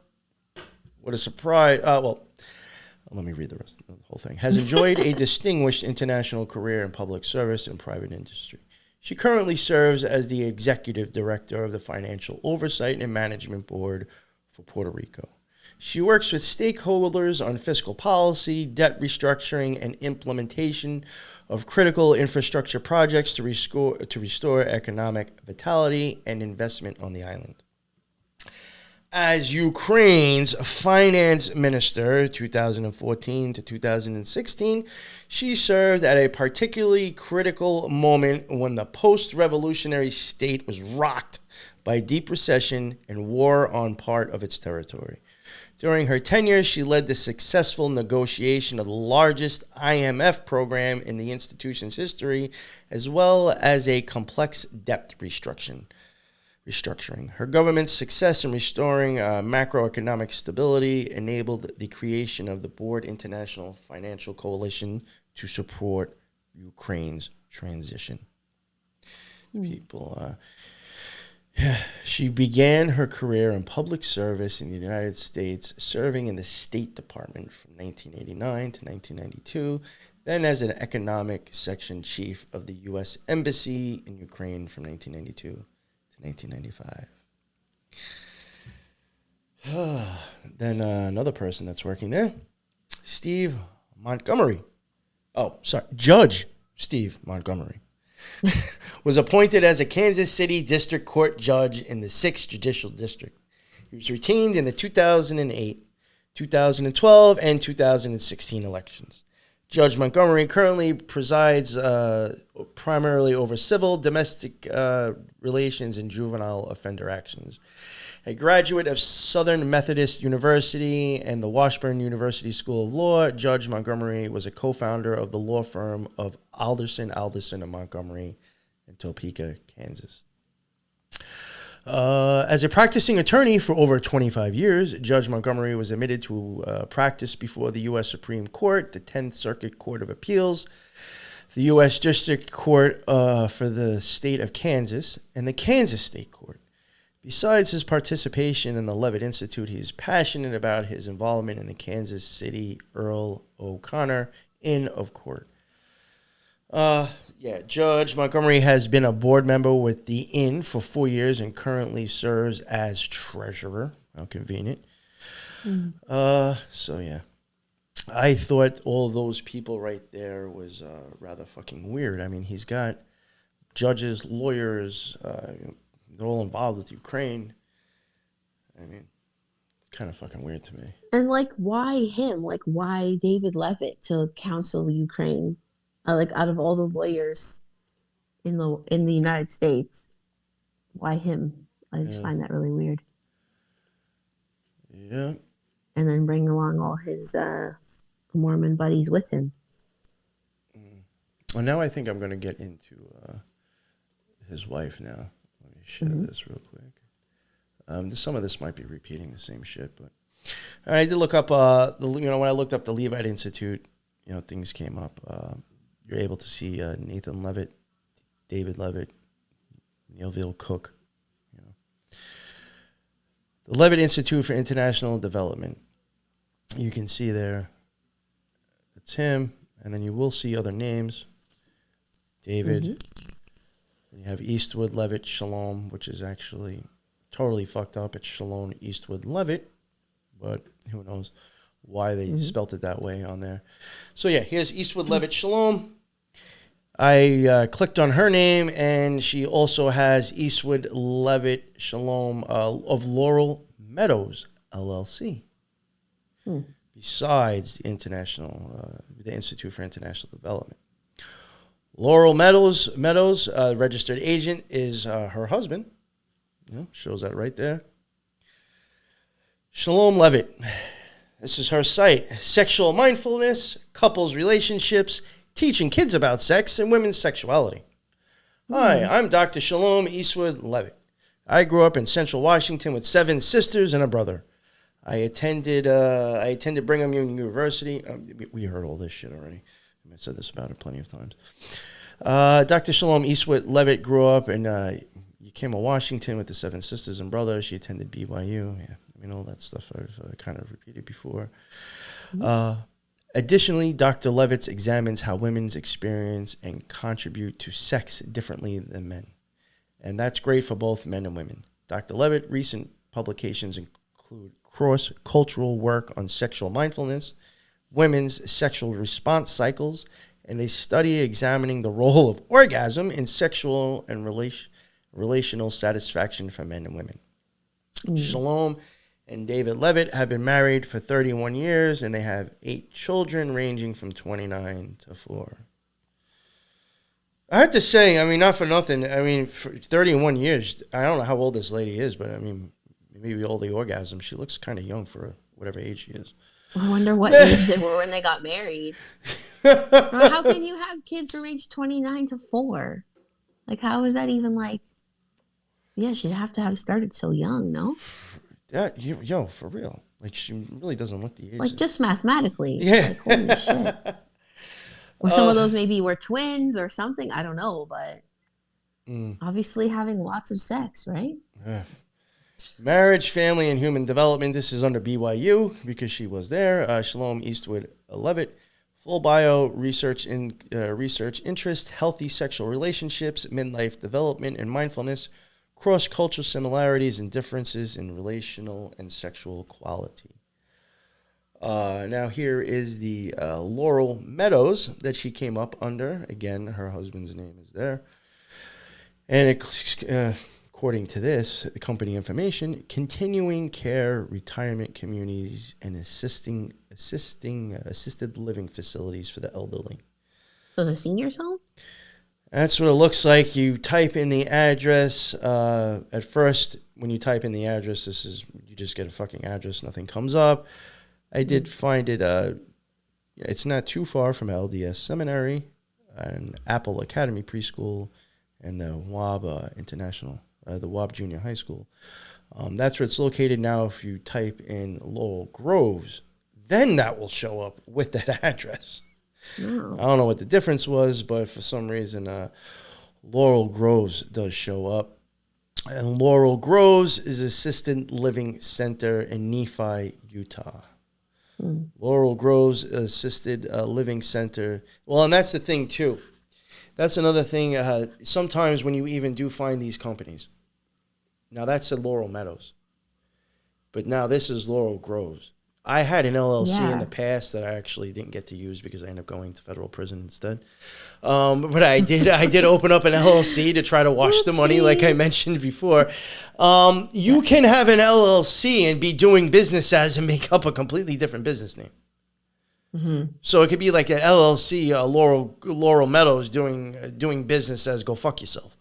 what a surprise. Let me read the rest of the whole thing. Has enjoyed a distinguished international career in public service and private industry. She currently serves as the executive director of the Financial Oversight and Management Board for Puerto Rico. She works with stakeholders on fiscal policy, debt restructuring, and implementation of critical infrastructure projects to restore economic vitality and investment on the island. As Ukraine's finance minister, 2014 to 2016, she served at a particularly critical moment when the post-revolutionary state was rocked by deep recession and war on part of its territory. During her tenure, she led the successful negotiation of the largest IMF program in the institution's history, as well as a complex debt restructuring. Her government's success in restoring macroeconomic stability enabled the creation of the Board International Financial Coalition to support Ukraine's transition. She began her career in public service in the United States, serving in the State Department from 1989 to 1992, then as an economic section chief of the U.S. Embassy in Ukraine from 1992 to 1995. Then another person that's working there, Steve Montgomery. Judge Steve Montgomery was appointed as a Kansas City District Court judge in the 6th Judicial District. He was retained in the 2008, 2012, and 2016 elections. Judge Montgomery currently presides primarily over civil, domestic relations, and juvenile offender actions. A graduate of Southern Methodist University and the Washburn University School of Law, Judge Montgomery was a co-founder of the law firm of Alderson, and Montgomery in Topeka, Kansas. As a practicing attorney for over 25 years, Judge Montgomery was admitted to practice before the U.S. Supreme Court, the 10th Circuit Court of Appeals, the U.S. District Court for the state of Kansas, and the Kansas State Court. Besides his participation in the Leavitt Institute, he is passionate about his involvement in the Kansas City Earl O'Connor Inn of Court. Judge Montgomery has been a board member with the Inn for 4 years and currently serves as treasurer. How convenient. I thought all those people right there was rather fucking weird. I mean, he's got judges, lawyers, they're all involved with Ukraine. I mean, it's kind of fucking weird to me. And like, why him? Like, why David Leavitt to counsel Ukraine? Like, out of all the lawyers in the United States, why him? I just find that really weird. Yeah. And then bring along all his Mormon buddies with him. Well, now I think I'm going to get into his wife now. Let me share this real quick. Some of this might be repeating the same shit, but I did look up. When I looked up the Leavitt Institute, things came up. You're able to see Nathan Leavitt, David Leavitt, Neilville Cook. The Leavitt Institute for International Development. You can see there, it's him, and then you will see other names. David. And you have Eastwood Leavitt Shalom, which is actually totally fucked up. It's Shalom Eastwood Leavitt, but who knows why they spelt it that way on there. So yeah, here's Eastwood Leavitt Shalom. I clicked on her name, and she also has Eastwood Leavitt Shalom of Laurel Meadows, LLC. Besides the Institute for International Development. Laurel Meadows, registered agent, is her husband. Shows that right there. Shalom Leavitt. This is her site. Sexual mindfulness, couples relationships, teaching kids about sex and women's sexuality. Hi, I'm Dr. Shalom Eastwood Leavitt. I grew up in Central Washington with 7 sisters and a brother. I attended Brigham Young University. We heard all this shit already. I said this about it plenty of times. Dr. Shalom Eastwood Leavitt grew up in Yakima, Washington with the 7 sisters and brother. She attended BYU. Yeah, all that stuff I've kind of repeated before. Additionally, Dr. Leavitt examines how women's experience and contribute to sex differently than men. And that's great for both men and women. Dr. Leavitt recent publications include cross-cultural work on sexual mindfulness, women's sexual response cycles, and they study examining the role of orgasm in sexual and relational satisfaction for men and women. Shalom and David Leavitt have been married for 31 years, and they have 8 children ranging from 29 to 4. I have to say, not for nothing, for 31 years, I don't know how old this lady is, but maybe all the orgasms, she looks kind of young for whatever age she is. I wonder what age they were when they got married. How can you have kids from age 29 to 4? Like, how is that even like... Yeah, she'd have to have started so young, no? Yeah, for real. Like, she really doesn't look the age. Like, just mathematically. Yeah. Like, holy shit. Or some of those maybe were twins or something. I don't know, but obviously having lots of sex, right? Yeah. Marriage, Family, and Human Development. This is under BYU because she was there. Shalom Eastwood Leavitt. Full bio, research interest, healthy sexual relationships, midlife development, and mindfulness. Cross-cultural similarities and differences in relational and sexual quality. Now here is the Laurel Meadows that she came up under. Again, her husband's name is there. And according to this, the company information, continuing care, retirement communities, and assisted living facilities for the elderly. So it's a senior's home? That's what it looks like. You type in the address. At first, when you type in the address, you just get a fucking address. Nothing comes up. I did find it. It's not too far from LDS Seminary and Apple Academy Preschool and the WAB International, the WAB Junior High School. That's where it's located now. If you type in Laurel Groves, then that will show up with that address. No. I don't know what the difference was, but for some reason, Laurel Groves does show up. And Laurel Groves is Assisted Living Center in Nephi, Utah. Laurel Groves Assisted Living Center. Well, and that's the thing, too. That's another thing. Sometimes when you even do find these companies, now that's at Laurel Meadows, but now this is Laurel Groves. I had an LLC in the past that I actually didn't get to use because I ended up going to federal prison instead. But I did open up an LLC to try to wash the money, like I mentioned before. You can have an LLC and be doing business as and make up a completely different business name. Mm-hmm. So it could be like an LLC, Laurel Meadows doing business as Go Fuck Yourself.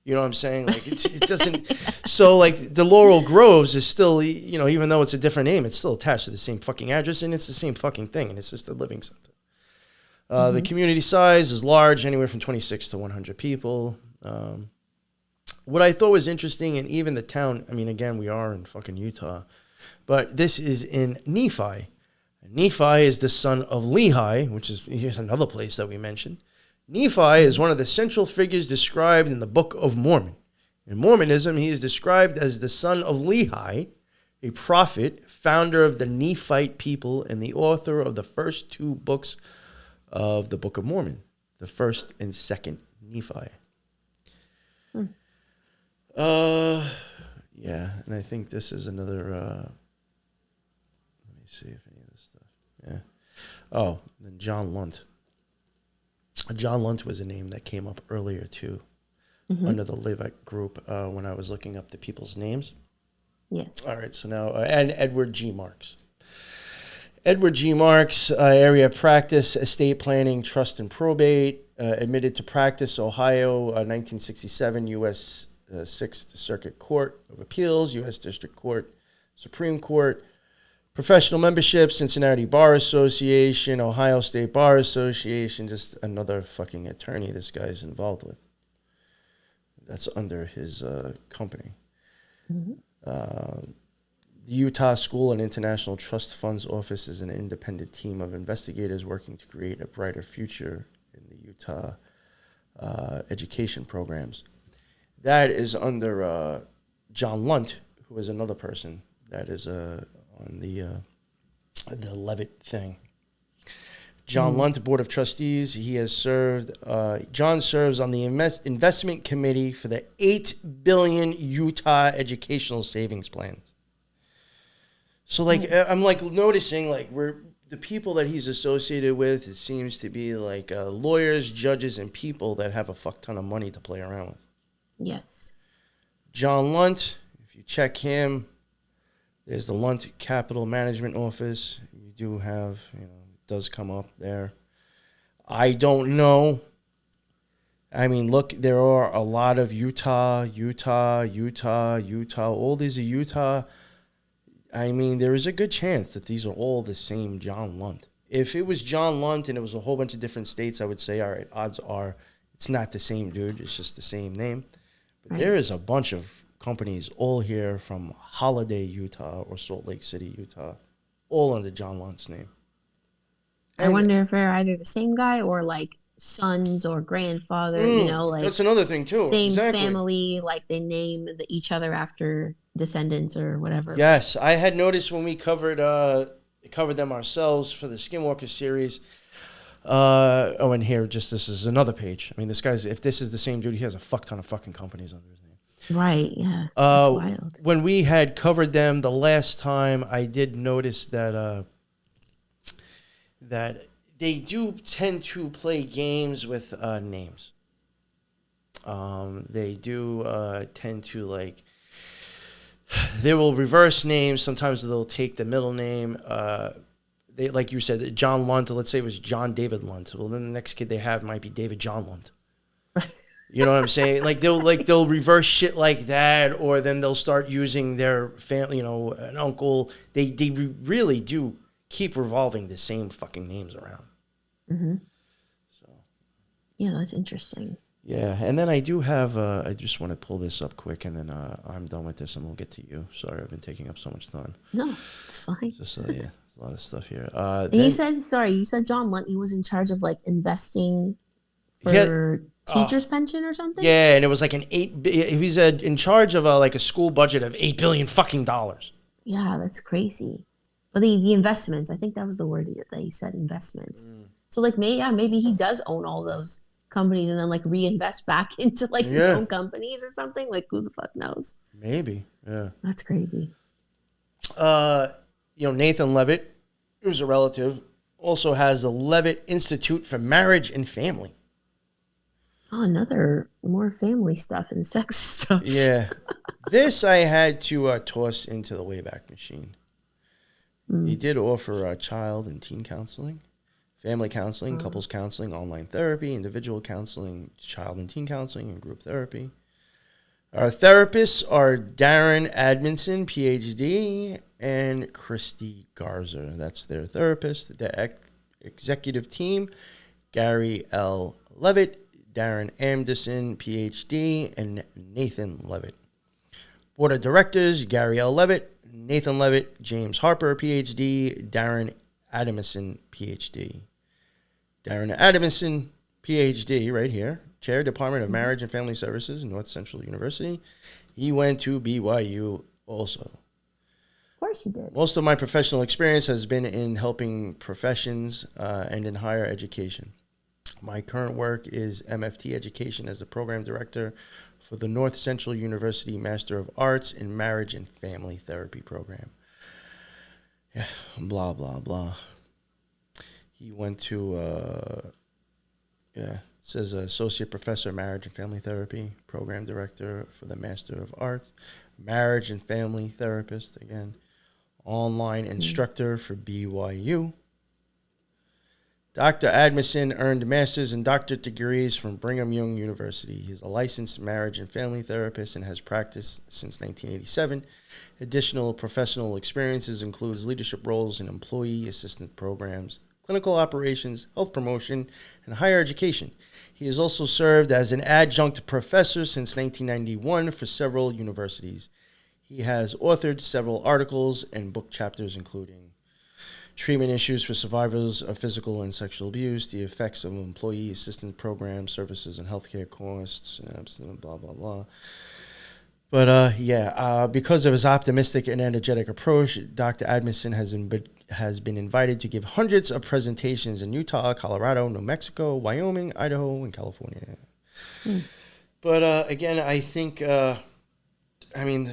You know what I'm saying? Like it doesn't. So like the Laurel Groves is still, even though it's a different name, it's still attached to the same fucking address and it's the same fucking thing. And it's just a living center. The community size is large, anywhere from 26 to 100 people. What I thought was interesting, and even the town. I mean, again, we are in fucking Utah, but this is in Nephi. Nephi is the son of Lehi, which is here's another place that we mentioned. Nephi is one of the central figures described in the Book of Mormon. In Mormonism, he is described as the son of Lehi, a prophet, founder of the Nephite people, and the author of the first two books of the Book of Mormon, the first and second Nephi. Yeah, and I think this is another, let me see if any of this stuff, yeah. Oh, then John Lunt. John Lunt was a name that came up earlier, too, under the Leavitt group when I was looking up the people's names. Yes. All right, so now, and Edward G. Marks. Edward G. Marks, area of practice, estate planning, trust and probate, admitted to practice, Ohio, 1967, U.S. 6th Circuit Court of Appeals, U.S. District Court, Supreme Court. Professional membership, Cincinnati Bar Association, Ohio State Bar Association, just another fucking attorney this guy's involved with. That's under his company. The Utah School and International Trust Funds Office is an independent team of investigators working to create a brighter future in the Utah education programs. That is under John Lunt, who is another person that is on the Leavitt thing. John Lunt, Board of Trustees. He has served. John serves on the investment committee for the $8 billion Utah educational savings plan. So, like, I'm like noticing, like, the people that he's associated with, it seems to be like lawyers, judges, and people that have a fuck ton of money to play around with. Yes. John Lunt, if you check him. There's the Lunt Capital Management Office. You do have, it does come up there. I don't know. I mean, look, there are a lot of Utah. All these are Utah. I mean, there is a good chance that these are all the same John Lunt. If it was John Lunt and it was a whole bunch of different states, I would say, all right, odds are it's not the same dude. It's just the same name. But there is a bunch of companies all here from Holiday, Utah, or Salt Lake City, Utah, all under John Lunt's name. I wonder if they're either the same guy or like sons or grandfather, like that's another thing too. Same family, like they name each other after descendants or whatever. Yes, I had noticed when we covered them ourselves for the Skinwalker series. And here, this is another page. I mean, this guy's, if this is the same dude, he has a fuck ton of fucking companies under his name. Right, yeah. That's wild. When we had covered them the last time, I did notice that that they do tend to play games with names. They do tend to, like, they will reverse names. Sometimes they'll take the middle name. They, like you said, John Lunt, let's say it was John David Lunt. Well, then the next kid they have might be David John Lunt. Right. You know what I'm saying? They'll reverse shit like that, or then they'll start using their family, an uncle. They really do keep revolving the same fucking names around. Mm-hmm. So, yeah, that's interesting. Yeah, and then I do have. I just want to pull this up quick, and then I'm done with this, and we'll get to you. Sorry, I've been taking up so much time. No, it's fine. Just yeah, There's a lot of stuff here. And you said John Lundy was in charge of like investing Yeah, for teacher's pension or something? yeah, and it was like he was in charge of like a school budget of $8 billion fucking dollars. Yeah, that's crazy. But the investments, I think that was the word that he said, investments. So like maybe he does own all those companies and then like reinvest back into like his own companies or something. Like who the fuck knows? Maybe. Yeah. That's crazy. Nathan Leavitt, who's a relative, also has the Leavitt Institute for Marriage and Family. Oh, another more family stuff and sex stuff. Yeah. This I had to toss into the Wayback Machine. He did offer child and teen counseling, family counseling, couples counseling, online therapy, individual counseling, child and teen counseling, and group therapy. Our therapists are Darren Admonson, PhD, and Christy Garza. That's their therapist. The executive team, Gary L. Leavitt, Darren Anderson, PhD, and Nathan Leavitt. Board of Directors, Gary L. Leavitt, Nathan Leavitt, James Harper, PhD, Darren Adamson, PhD. Darren Adamson, PhD, right here, Chair, Department of Marriage and Family Services, North Central University. He went to BYU also. Of course he did. Most of my professional experience has been in helping professions and in higher education. My current work is MFT education as the program director for the North Central University Master of Arts in Marriage and Family Therapy program. Yeah, blah, blah, blah. He went to, it says Associate Professor, Marriage and Family Therapy, Program Director for the Master of Arts, Marriage and Family Therapist, again, online instructor for BYU. Dr. Admonson earned master's and doctorate degrees from Brigham Young University. He's a licensed marriage and family therapist and has practiced since 1987. Additional professional experiences includes leadership roles in employee assistance programs, clinical operations, health promotion, and higher education. He has also served as an adjunct professor since 1991 for several universities. He has authored several articles and book chapters, including treatment issues for survivors of physical and sexual abuse, the effects of employee assistance programs, services, and healthcare costs, blah, blah, blah. But, because of his optimistic and energetic approach, Dr. Admonson has been invited to give hundreds of presentations in Utah, Colorado, New Mexico, Wyoming, Idaho, and California. But, again, I think, the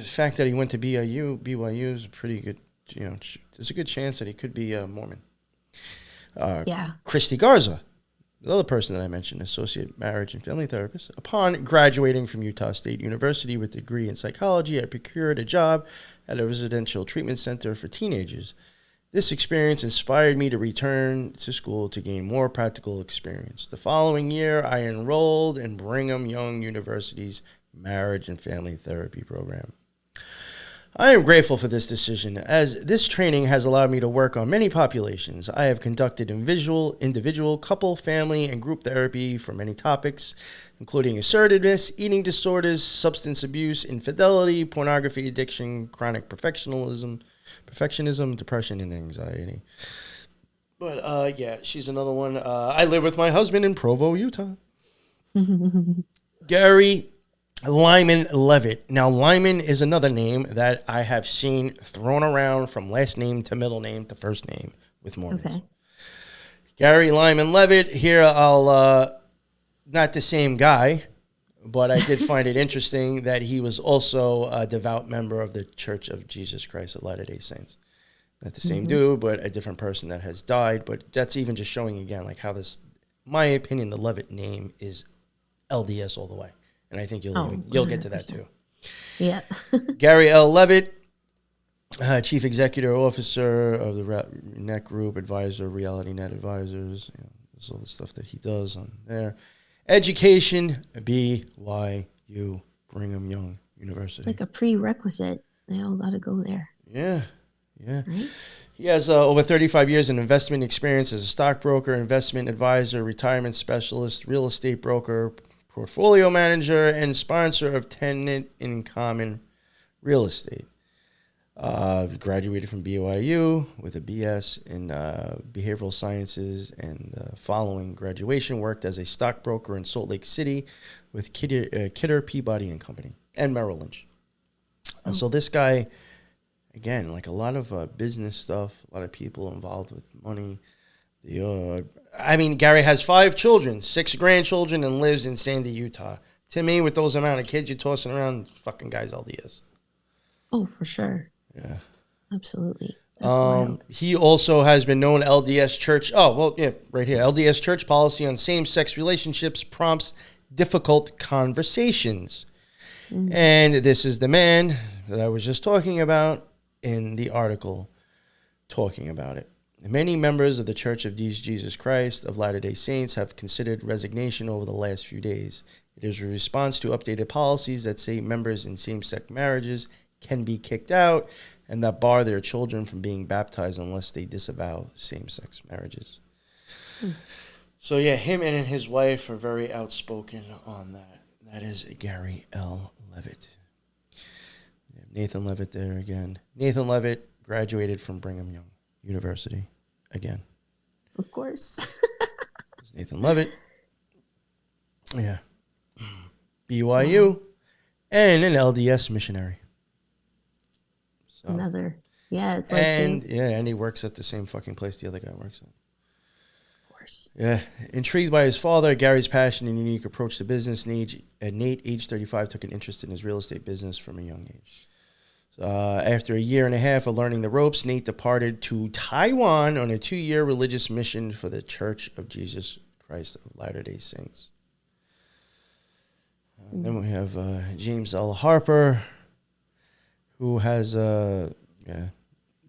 fact that he went to BYU is a pretty good, there's a good chance that he could be Mormon. Christy Garza, the other person that I mentioned, Associate Marriage and Family Therapist. Upon graduating from Utah State University with a degree in psychology, I procured a job at a residential treatment center for teenagers. This experience inspired me to return to school to gain more practical experience. The following year, I enrolled in Brigham Young University's Marriage and Family Therapy program. I am grateful for this decision, as this training has allowed me to work on many populations. I have conducted individual, couple, family, and group therapy for many topics, including assertiveness, eating disorders, substance abuse, infidelity, pornography addiction, chronic perfectionism, depression, and anxiety. But, she's another one. I live with my husband in Provo, Utah. Gary Lyman Leavitt. Now, Lyman is another name that I have seen thrown around from last name to middle name to first name with Mormons. Okay. Gary Lyman Leavitt. Here, I'll not the same guy, but I did find it interesting that he was also a devout member of the Church of Jesus Christ of Latter-day Saints. Not the same dude, but a different person that has died. But that's even just showing again, like how this, my opinion, the Leavitt name is LDS all the way. And I think you'll get to that too. Yeah. Gary L. Leavitt, Chief Executive Officer of the Net Group, Advisor, Reality Net Advisors. There's all the stuff that he does on there. Education, BYU, Brigham Young University. Like a prerequisite. They all got to go there. Yeah. Right? He has over 35 years in investment experience as a stockbroker, investment advisor, retirement specialist, real estate broker, portfolio manager, and sponsor of Tenant in Common Real Estate. Graduated from BYU with a BS in behavioral sciences, and following graduation worked as a stockbroker in Salt Lake City with Kidder, Peabody and Company, and Merrill Lynch. So this guy, again, like a lot of business stuff, a lot of people involved with money. I mean, Gary has 5 children, 6 grandchildren, and lives in Sandy, Utah. To me, with those amount of kids you're tossing around, fucking guy's LDS. Oh, for sure. Yeah. Absolutely. That's wild. He also has been known LDS Church. Oh, well, yeah, right here. LDS Church policy on same-sex relationships prompts difficult conversations. Mm-hmm. And this is the man that I was just talking about in the article talking about it. Many members of the Church of Jesus Christ of Latter-day Saints have considered resignation over the last few days. It is a response to updated policies that say members in same-sex marriages can be kicked out and that bar their children from being baptized unless they disavow same-sex marriages. So, yeah, him and his wife are very outspoken on that. That is Gary L. Leavitt. Nathan Leavitt there again. Nathan Leavitt graduated from Brigham Young University again. Of course. Nathan Leavitt. Yeah. BYU and an LDS missionary. So. Another. Yeah, it's like and he works at the same fucking place the other guy works at. Of course. Yeah. Intrigued by his father, Gary's passion and unique approach to business, Nate, age 35, took an interest in his real estate business from a young age. After a year and a half of learning the ropes, Nate departed to Taiwan on a 2-year religious mission for the Church of Jesus Christ of Latter-day Saints. Then we have James L. Harper, who has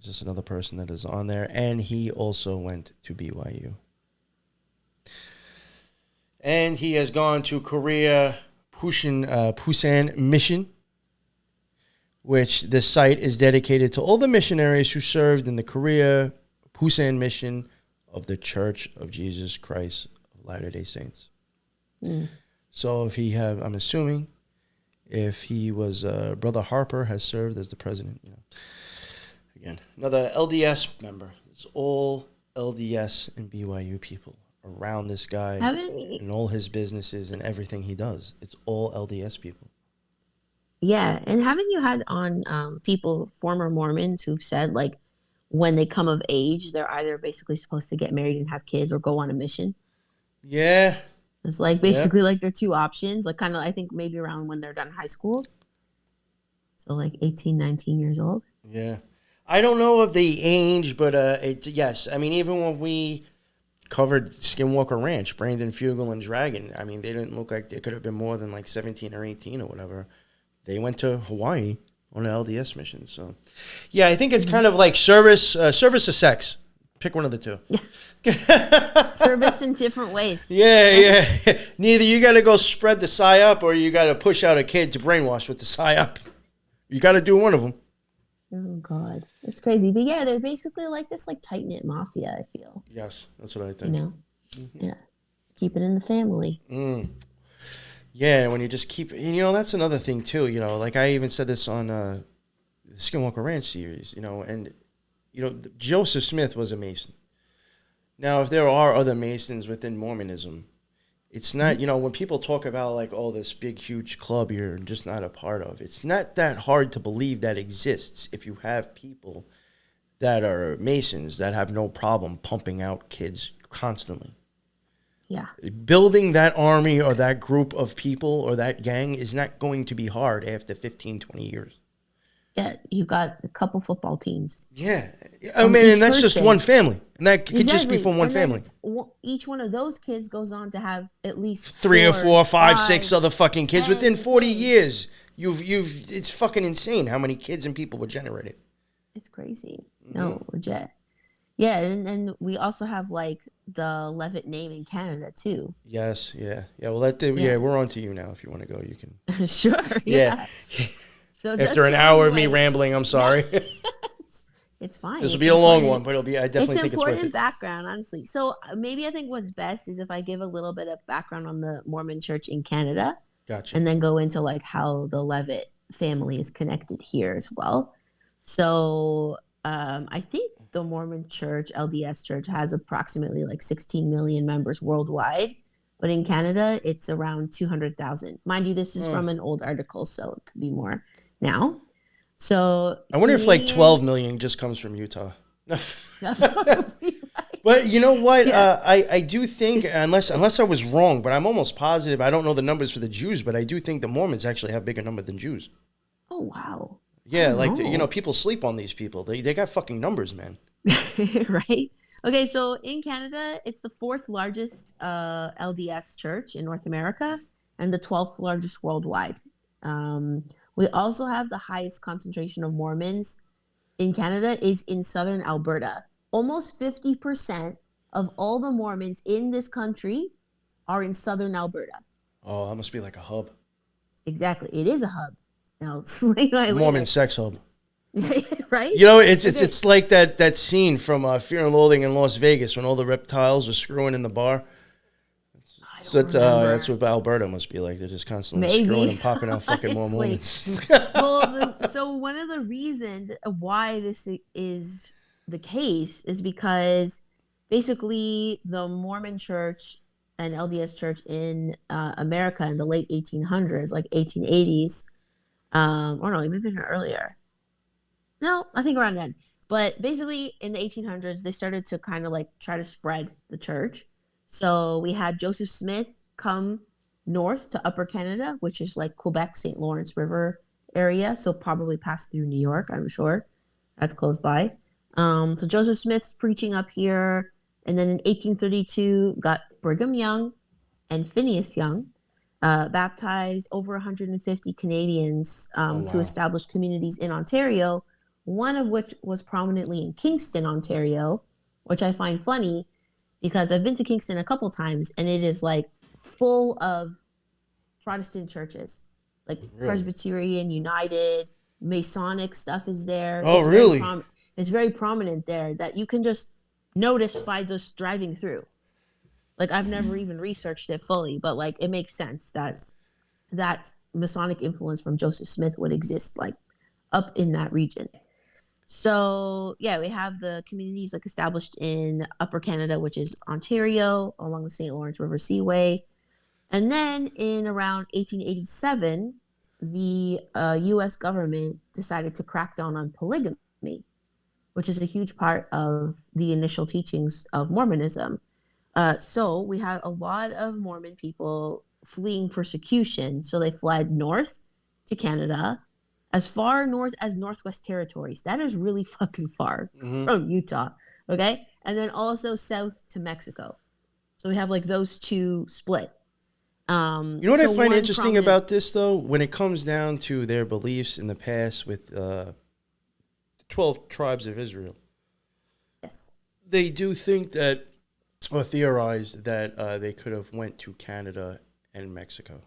just another person that is on there, and he also went to BYU. And he has gone to Korea Busan Mission, which this site is dedicated to all the missionaries who served in the Korea Busan Mission of the Church of Jesus Christ of Latter-day Saints. So I'm assuming if he was, Brother Harper has served as the president, Again, another LDS member. It's all LDS and BYU people around this guy and all his businesses and everything he does. It's all LDS people. Yeah, and haven't you had on people, former Mormons, who've said, like, when they come of age, they're either basically supposed to get married and have kids or go on a mission? Yeah. It's like basically like their 2 options, like kind of, I think maybe around when they're done high school. So like 18, 19 years old. Yeah. I don't know of the age, but yes. I mean, even when we covered Skinwalker Ranch, Brandon Fugel and Dragon, I mean, they didn't look like they could have been more than like 17 or 18 or whatever. They went to Hawaii on an LDS mission. So, yeah, I think it's kind of like service or sex. Pick one of the 2. Service in different ways. Yeah. Neither you got to go spread the psyop or you got to push out a kid to brainwash with the psyop. You got to do one of them. Oh, God. It's crazy. But, yeah, they're basically like this like tight-knit mafia, I feel. Yes, that's what I think. Yeah. Keep it in the family. Yeah, when you just keep... that's another thing, too. Like I even said this on the Skinwalker Ranch series, and... Joseph Smith was a Mason. Now, if there are other Masons within Mormonism, it's not, when people talk about like, oh, this big, huge club you're just not a part of, it's not that hard to believe that exists if you have people that are Masons that have no problem pumping out kids constantly. Yeah. Building that army or that group of people or that gang is not going to be hard after 15, 20 years. Yeah, you got a couple football teams. Yeah. I mean, and that's just one family. And that could just be from one family. Each one of those kids goes on to have at least 3 or 4, 5, 6 other fucking kids within 40 years. It's fucking insane how many kids and people were generated. It's crazy. No, legit. Yeah, and we also have like the Leavitt name in Canada too. Yes, yeah. Well, we're on to you now. If you want to go, you can. Sure. Yeah. So after an hour of me rambling, I'm sorry. It's fine. This will be a long one, but I definitely think it's worth it. It's important background, honestly. So maybe I think what's best is if I give a little bit of background on the Mormon Church in Canada. Gotcha. And then go into like how the Leavitt family is connected here as well. So I think the Mormon Church, LDS Church, has approximately like 16 million members worldwide. But in Canada, it's around 200,000. Mind you, this is from an old article, so it could be more now. So I wonder if like Canadian, 12 million just comes from Utah. that's probably right. But you know what? Yes. I do think, unless I was wrong, but I'm almost positive. I don't know the numbers for the Jews, but I do think the Mormons actually have bigger number than Jews. Oh, wow. I Yeah, don't like know. people sleep on these people. They got fucking numbers, man. Right? Okay, so in Canada, it's the fourth largest LDS church in North America and the 12th largest worldwide. We also have the highest concentration of Mormons in Canada is in southern Alberta. Almost 50% of all the Mormons in this country are in southern Alberta. Oh, that must be like a hub. Exactly. It is a hub. Now, explain why Mormon later. sex hub. Right? You know, it's Okay. it's like that scene from Fear and Loathing in Las Vegas when all the reptiles are screwing in the bar. I So don't remember. that's what Alberta must be like. They're just constantly screwing Maybe. and popping out fucking more Honestly. Mormons. Well, so one of the reasons why this is the case is because basically the Mormon church and LDS church in America in the late 1800s, like 1880s, or no, even earlier. No, I think around then. But basically, in the 1800s, they started to kind of like try to spread the church. So we had Joseph Smith come north to Upper Canada, which is like Quebec, St. Lawrence River area. So probably passed through New York, I'm sure. That's close by. So Joseph Smith's preaching up here. And then in 1832, got Brigham Young and Phineas Young baptized over 150 Canadians Oh to wow. establish communities in Ontario, one of which was prominently in Kingston, Ontario, which I find funny because I've been to Kingston a couple times and it is like full of Protestant churches, like Really? Presbyterian, United, Masonic stuff is there. Oh really? It's very prominent there that you can just notice by just driving through. Like I've never even researched it fully, but like it makes sense that that Masonic influence from Joseph Smith would exist like up in that region. So yeah, we have the communities like established in Upper Canada, which is Ontario, along the St. Lawrence River Seaway. And then in around 1887, the U.S. government decided to crack down on polygamy, which is a huge part of the initial teachings of Mormonism. So we had a lot of Mormon people fleeing persecution. So they fled north to Canada, as far north as Northwest Territories. That is really fucking far from Utah. Okay. And then also south to Mexico. So we have like those two split. You know what I So find one interesting prominent, about this though, when it comes down to their beliefs in the past with the 12 tribes of Israel, yes, they do think that or theorize that they could have went to Canada and Mexico.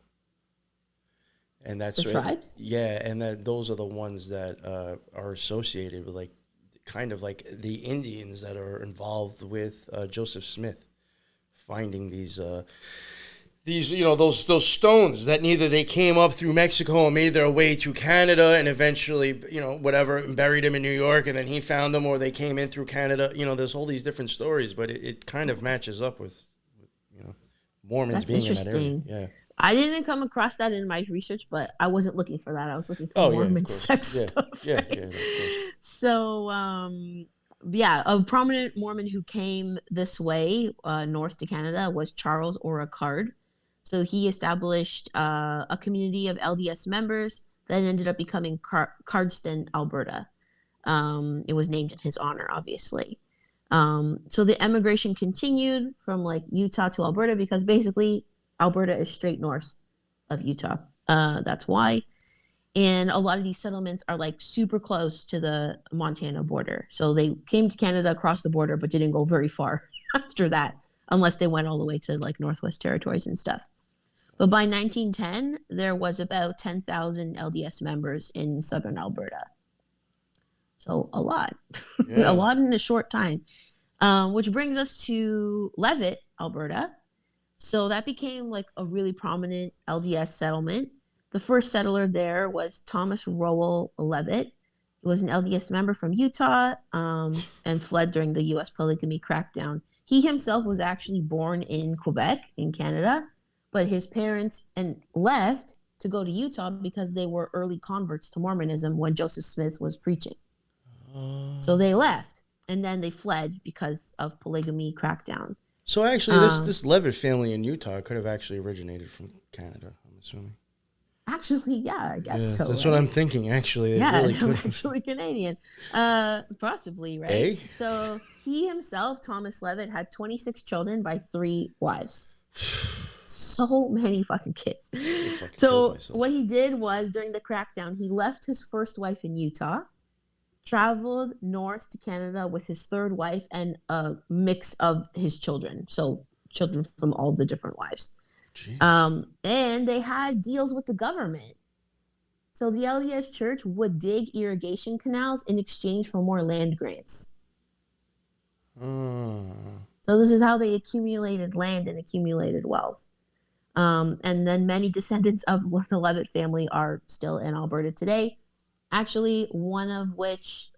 And that's the tribes. yeah, and that those are the ones that are associated with like kind of like the Indians that are involved with Joseph Smith finding these those stones that neither they came up through Mexico and made their way to Canada and eventually whatever and buried them in New York and then he found them or they came in through Canada. There's all these different stories, but it kind of matches up with Mormons That's being in that area. interesting. Yeah. I didn't come across that in my research, but I wasn't looking for that. I was looking for Oh yeah, of Mormon course. sex Yeah, stuff, yeah, right? yeah, of course. So, yeah, a prominent Mormon who came this way, north to Canada, was Charles Oracard. So he established a community of LDS members that ended up becoming Cardston, Alberta. It was named in his honor, obviously. So the emigration continued from like Utah to Alberta because basically Alberta is straight north of Utah. That's why. And a lot of these settlements are like super close to the Montana border. So they came to Canada across the border, but didn't go very far after that, unless they went all the way to like Northwest Territories and stuff. But by 1910, there was about 10,000 LDS members in southern Alberta. So a lot, a Yeah. lot in a short time. Which brings us to Leavitt, Alberta. So that became like a really prominent LDS settlement. The first settler there was Thomas Rowell Leavitt. was an LDS member from Utah, and fled during the U.S. polygamy crackdown. He himself was actually born in Quebec, in Canada, but his parents left to go to Utah because they were early converts to Mormonism when Joseph Smith was preaching. So they left, and then they fled because of polygamy crackdown. So actually, this Leavitt family in Utah could have actually originated from Canada, I'm assuming. Actually, yeah, I guess so. That's right? what I'm thinking. Actually, yeah, really they're could. actually Canadian, possibly, right? Hey? So he himself, Thomas Leavitt, had 26 children by 3 wives. So many fucking kids. So what he did was, during the crackdown, he left his first wife in Utah, traveled north to Canada with his third wife and a mix of his children. So children from all the different wives. And they had deals with the government. So the LDS Church would dig irrigation canals in exchange for more land grants. So this is how they accumulated land and accumulated wealth. And then many descendants of the Leavitt family are still in Alberta today. Actually, one of which,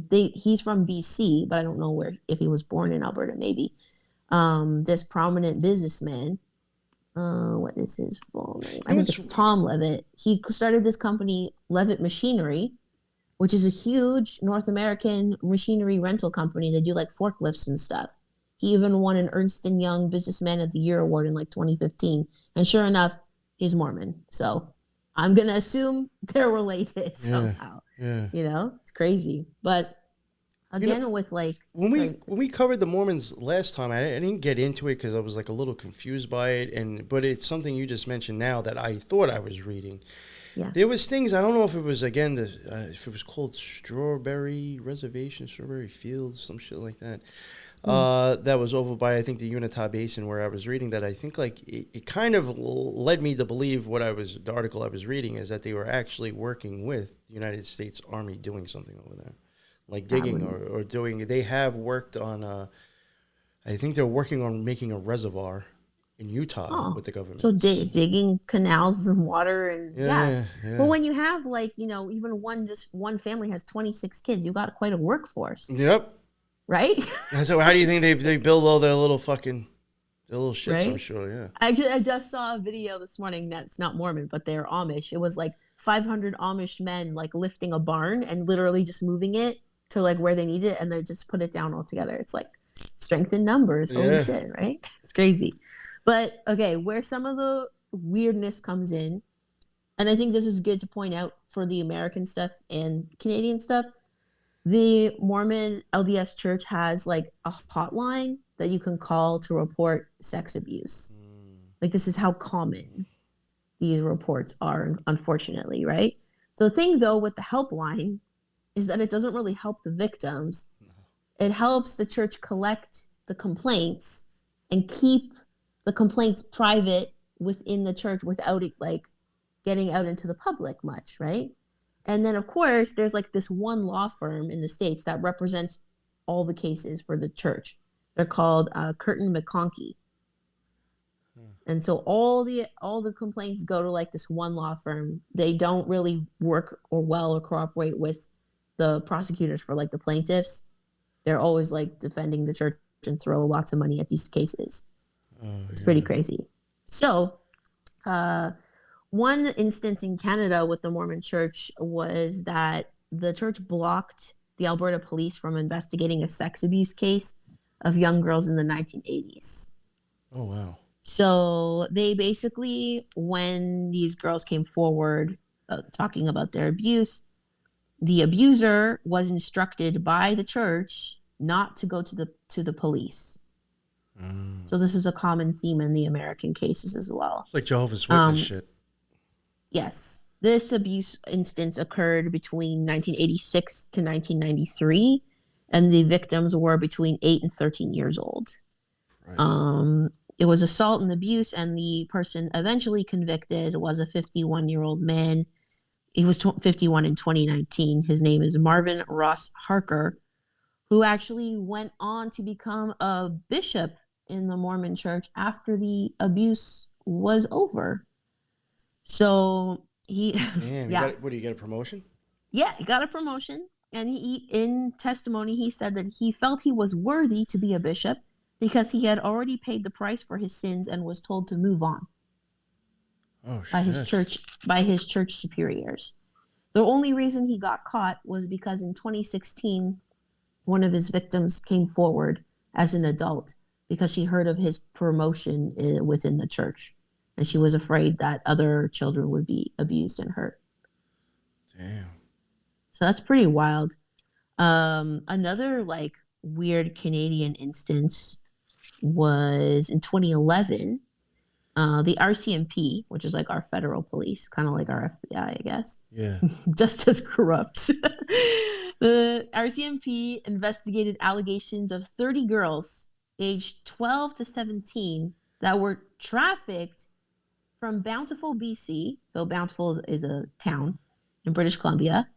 he's from BC, but I don't know if he was born in Alberta, maybe. This prominent businessman, what is his full name? I think it's Tom Leavitt. He started this company, Leavitt Machinery, which is a huge North American machinery rental company. They do like forklifts and stuff. He even won an Ernst & Young Businessman of the Year award in like 2015. And sure enough, he's Mormon. So I'm going to assume they're related somehow. Yeah. You know, it's crazy. But again, with like... When we covered the Mormons last time, I didn't get into it because I was like a little confused by it. But it's something you just mentioned now that I thought I was reading. Yeah. There was things, I don't know if it was, again, if it was called Strawberry Reservation, Strawberry Fields, some shit like that. That was over by, I think, the Utah Basin where I was reading that. I think like it kind of led me to believe the article I was reading is that they were actually working with the United States Army doing something over there. Like digging or doing, they have worked on, I think they're working on making a reservoir in Utah with the government. So digging canals and water and yeah. Well, when you have like, even one family has 26 kids, you got quite a workforce. Yep. Right? So how do you think they build all their little ships, right? I'm sure, yeah. I just saw a video this morning that's not Mormon, but they're Amish. It was like 500 Amish men like lifting a barn and literally just moving it to like where they need it and then just put it down all together. It's like strength in numbers. Holy shit, right? It's crazy. But okay, where some of the weirdness comes in, and I think this is good to point out for the American stuff and Canadian stuff, the Mormon LDS Church has like a hotline that you can call to report sex abuse. Like this is how common these reports are, unfortunately, right? So the thing though with the helpline is that it doesn't really help the victims. It helps the church collect the complaints and keep the complaints private within the church without it like getting out into the public much, right? And then, of course, there's like this one law firm in the States that represents all the cases for the church. They're called Curtin McConkie. And so all the complaints go to like this one law firm. They don't really work or cooperate with the prosecutors for like the plaintiffs. They're always like defending the church and throw lots of money at these cases. It's pretty crazy. So, one instance in Canada with the Mormon Church was that the church blocked the Alberta police from investigating a sex abuse case of young girls in the 1980s. Oh, wow. So they basically, when these girls came forward talking about their abuse, the abuser was instructed by the church not to go to the police. So this is a common theme in the American cases as well. It's like Jehovah's Witness shit. Yes. This abuse instance occurred between 1986 to 1993, and the victims were between 8 and 13 years old. Right. It was assault and abuse, and the person eventually convicted was a 51-year-old man. He was 51 in 2019. His name is Marvin Ross Harker, who actually went on to become a bishop in the Mormon Church after the abuse was over. So he... Man, what do you get, a promotion? Yeah, he got a promotion. And in testimony, he said that he felt he was worthy to be a bishop because he had already paid the price for his sins and was told to move on Oh by shit. by his church superiors. The only reason he got caught was because in 2016, one of his victims came forward as an adult because she heard of his promotion within the church, and she was afraid that other children would be abused and hurt. Damn. So that's pretty wild. Another like weird Canadian instance was in 2011. The RCMP, which is like our federal police, kind of like our FBI, I guess. Yeah. Just as corrupt. The RCMP investigated allegations of 30 girls aged 12 to 17 that were trafficked from Bountiful, BC. So Bountiful is a town in British Columbia.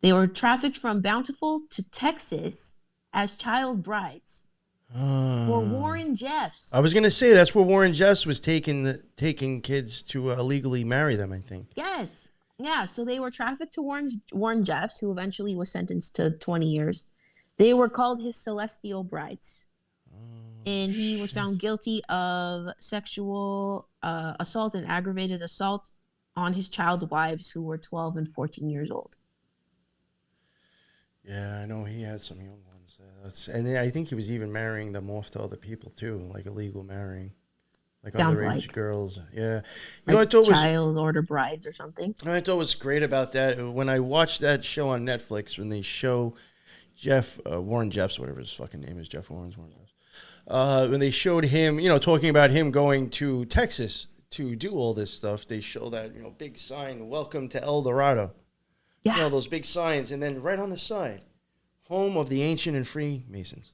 They were trafficked from Bountiful to Texas as child brides for Warren Jeffs. I was gonna say that's where Warren Jeffs was taking kids to legally marry them, I think. Yes. Yeah, so they were trafficked to Warren Jeffs, who eventually was sentenced to 20 years. They were called his celestial brides. And he was found guilty of sexual assault and aggravated assault on his child wives who were 12 and 14 years old. Yeah, I know he had some young ones. And I think he was even marrying them off to other people too, like illegal marrying. Like Sounds underage like. girls. Yeah. Like I thought child order brides or something. I thought was great about that, when I watched that show on Netflix, when they show Warren Jeffs, whatever his fucking name is, Warren Jeffs. When they showed him, talking about him going to Texas to do all this stuff, they show that, big sign, "Welcome to El Dorado." Yeah. Those big signs, and then right on the side, "Home of the Ancient and Freemasons."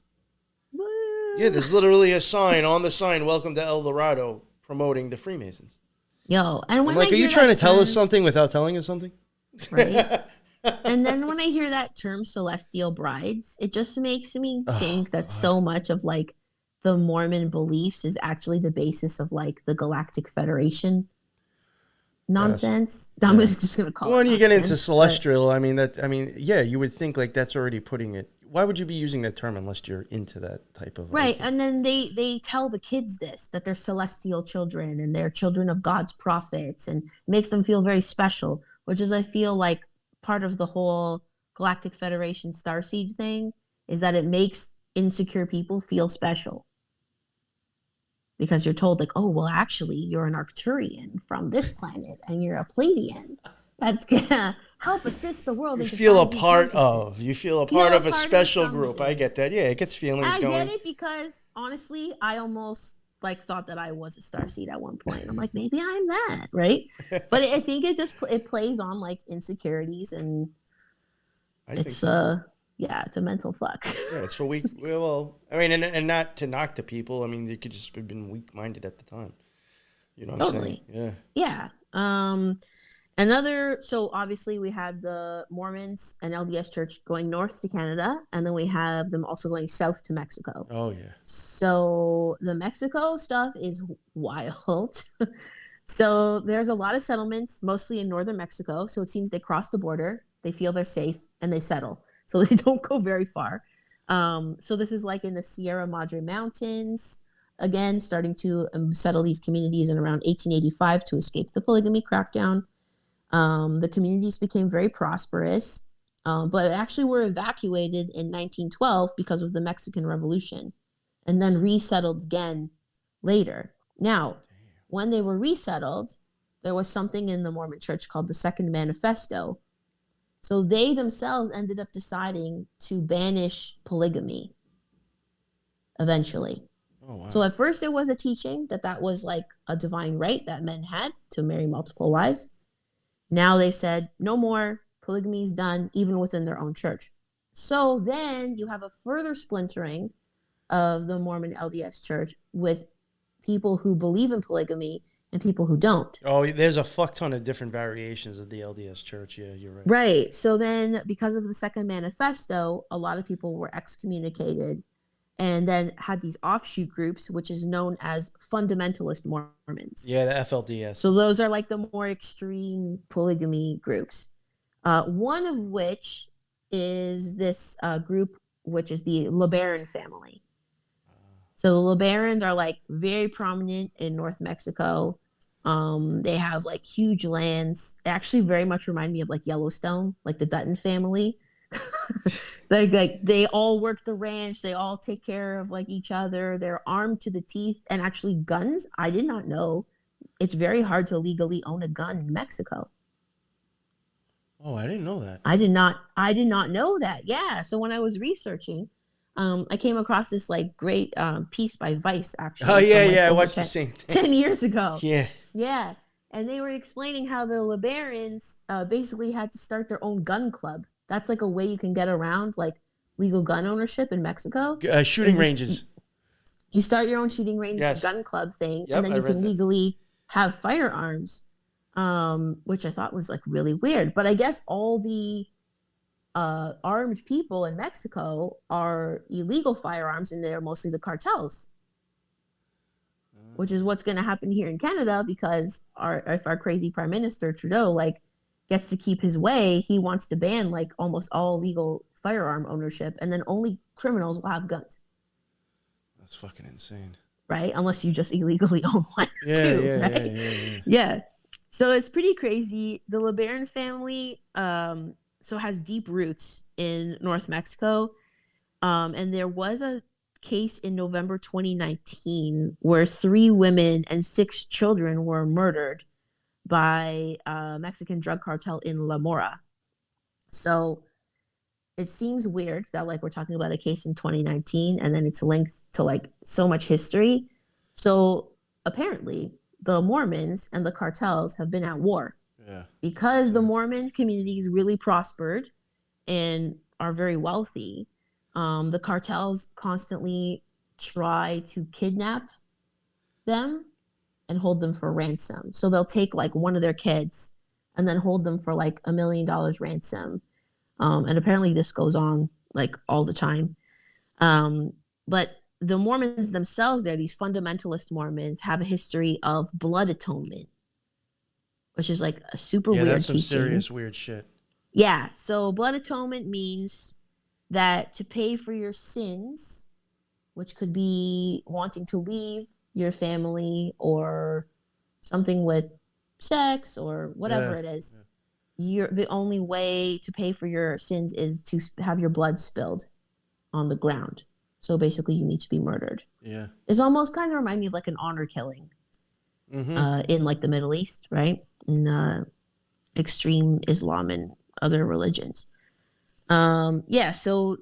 Yeah, there's literally a sign on the sign, "Welcome to El Dorado," promoting the Freemasons. Yo, and when I'm like, are you trying to tell us something without telling us something? Right. And then when I hear that term celestial brides, it just makes me think that so much of like the Mormon beliefs is actually the basis of like the Galactic Federation nonsense. I'm just gonna call it. When you get into nonsense, celestial, yeah, you would think like that's already putting it. Why would you be using that term unless you're into that type of right? idea? And then they tell the kids this, that they're celestial children and they're children of God's prophets, and it makes them feel very special, which is, I feel like, part of the whole Galactic Federation starseed thing, is that it makes insecure people feel special. Because you're told, like, oh, well, actually, you're an Arcturian from this planet, and you're a Pleiadian. That's gonna help assist the world. You feel a part of a special group. I get that. Yeah, it gets feelings going. I get it because, honestly, I almost thought that I was a starseed at one point. I'm like, maybe I'm that, right? But I think it plays on like insecurities, and it's it's a mental fuck. Yeah, it's for weak. Well, and not to knock the people. They could just have been weak-minded at the time. You know what I'm saying? Yeah. Yeah. So obviously we had the Mormons and LDS Church going north to Canada, and then we have them also going south to Mexico. Oh, yeah. So the Mexico stuff is wild. So there's a lot of settlements, mostly in northern Mexico. So it seems they cross the border, they feel they're safe, and they settle. So they don't go very far. So this is like in the Sierra Madre Mountains, again, starting to settle these communities in around 1885 to escape the polygamy crackdown. The communities became very prosperous, but actually were evacuated in 1912 because of the Mexican Revolution, and then resettled again later. Now, when they were resettled, there was something in the Mormon Church called the Second Manifesto. So they themselves ended up deciding to banish polygamy eventually. Oh, wow. So at first it was a teaching that was like a divine right that men had to marry multiple wives. Now they've said no more, polygamy is done, even within their own church. So then you have a further splintering of the Mormon LDS Church with people who believe in polygamy and people who don't. Oh, there's a fuck ton of different variations of the LDS Church. Yeah, you're right. Right. So then because of the Second Manifesto, a lot of people were excommunicated and then had these offshoot groups, which is known as fundamentalist Mormons. Yeah, the FLDS. So those are like the more extreme polygamy groups. One of which is this group, which is the LeBaron family. So the LeBarons are like very prominent in North Mexico. They have like huge lands. They actually very much remind me of like Yellowstone, like the Dutton family. like they all work the ranch. They all take care of like each other. They're armed to the teeth, and actually guns. I did not know. It's very hard to legally own a gun in Mexico. Oh, I didn't know that. I did not know that. Yeah. So when I was researching, I came across this like great piece by Vice actually. Oh yeah, from, like, yeah. I over watched the same thing 10 years ago. Yeah. Yeah. And they were explaining how the LeBarons basically had to start their own gun club. That's like a way you can get around like legal gun ownership in Mexico. Shooting ranges. You start your own shooting range gun club thing, and then you can legally have firearms, which I thought was like really weird. But I guess all the armed people in Mexico are illegal firearms, and they're mostly the cartels. Which is what's going to happen here in Canada, because if our crazy Prime Minister Trudeau like gets to keep his way, he wants to ban like almost all legal firearm ownership, and then only criminals will have guns. That's fucking insane, right? Unless you just illegally own one, right? Yeah. So it's pretty crazy. The LeBaron family has deep roots in North Mexico, and there was a case in November 2019 where 3 women and 6 children were murdered by a Mexican drug cartel in La Mora. So it seems weird that like we're talking about a case in 2019 and then it's linked to like so much history. So apparently the Mormons and the cartels have been at war. Yeah. Because the Mormon communities really prospered and are very wealthy. The cartels constantly try to kidnap them and hold them for ransom. So they'll take like one of their kids and then hold them for like $1 million ransom. And apparently this goes on like all the time. But the Mormons themselves, they're these fundamentalist Mormons, have a history of blood atonement, which is like a super weird that's some teaching. Serious weird shit. Yeah. So blood atonement means that to pay for your sins, which could be wanting to leave your family or something with sex or whatever it is, the only way to pay for your sins is to have your blood spilled on the ground. So basically you need to be murdered. Yeah. It's almost kind of remind me of like an honor killing in like the Middle East, right? In extreme Islam and other religions. So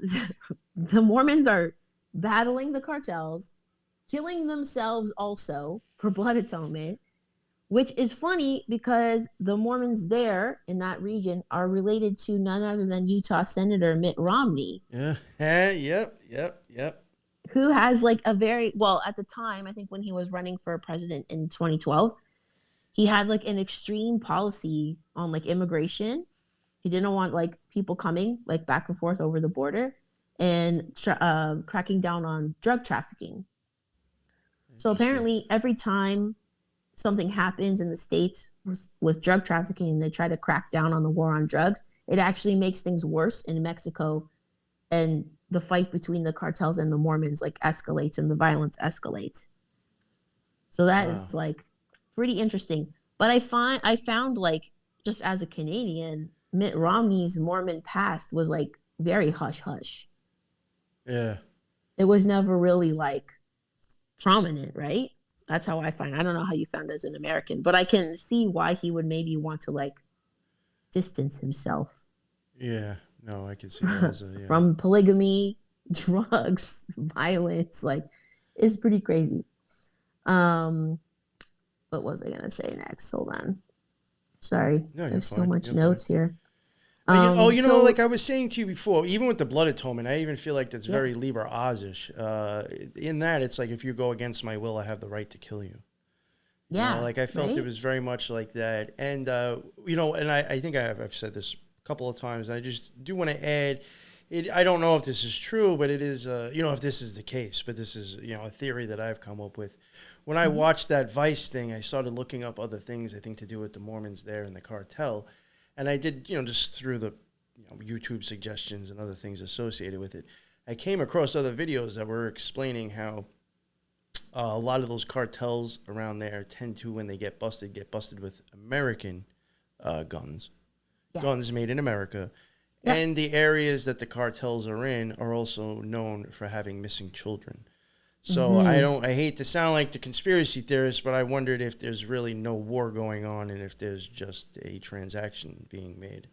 the Mormons are battling the cartels, killing themselves also for blood atonement, which is funny because the Mormons there in that region are related to none other than Utah Senator Mitt Romney. Yeah. Yep. Who has like a very, well, at the time, I think when he was running for president in 2012, he had like an extreme policy on like immigration. He didn't want like people coming like back and forth over the border, and cracking down on drug trafficking. So apparently every time something happens in the States with drug trafficking and they try to crack down on the war on drugs, it actually makes things worse in Mexico, and the fight between the cartels and the Mormons like escalates and the violence escalates. So that is like pretty interesting. But I found like, just as a Canadian, Mitt Romney's Mormon past was like very hush hush. Yeah. It was never really like prominent, right? That's how I find. I don't know how you found as an American, but I can see why he would maybe want to like distance himself. Yeah. No, I can see that as from polygamy, drugs, violence. Like, it's pretty crazy. What was I gonna say next? Hold on. Sorry, no, there's so much notes here. Like I was saying to you before, even with the blood atonement, I even feel like that's very Liber Ozish. In that, it's like if you go against my will, I have the right to kill you. Yeah, like I felt it was very much like that. And and I think I've said this a couple of times. I just do want to add, I don't know if this is true, but it is, if this is the case. But this is, a theory that I've come up with. When I watched that Vice thing, I started looking up other things, I think, to do with the Mormons there and the cartel. and I did, just through the YouTube suggestions and other things associated with it, I came across other videos that were explaining how a lot of those cartels around there tend to, when they get busted with American guns, guns made in America. Yep. And the areas that the cartels are in are also known for having missing children. So I hate to sound like the conspiracy theorist, but I wondered if there's really no war going on and if there's just a transaction being made.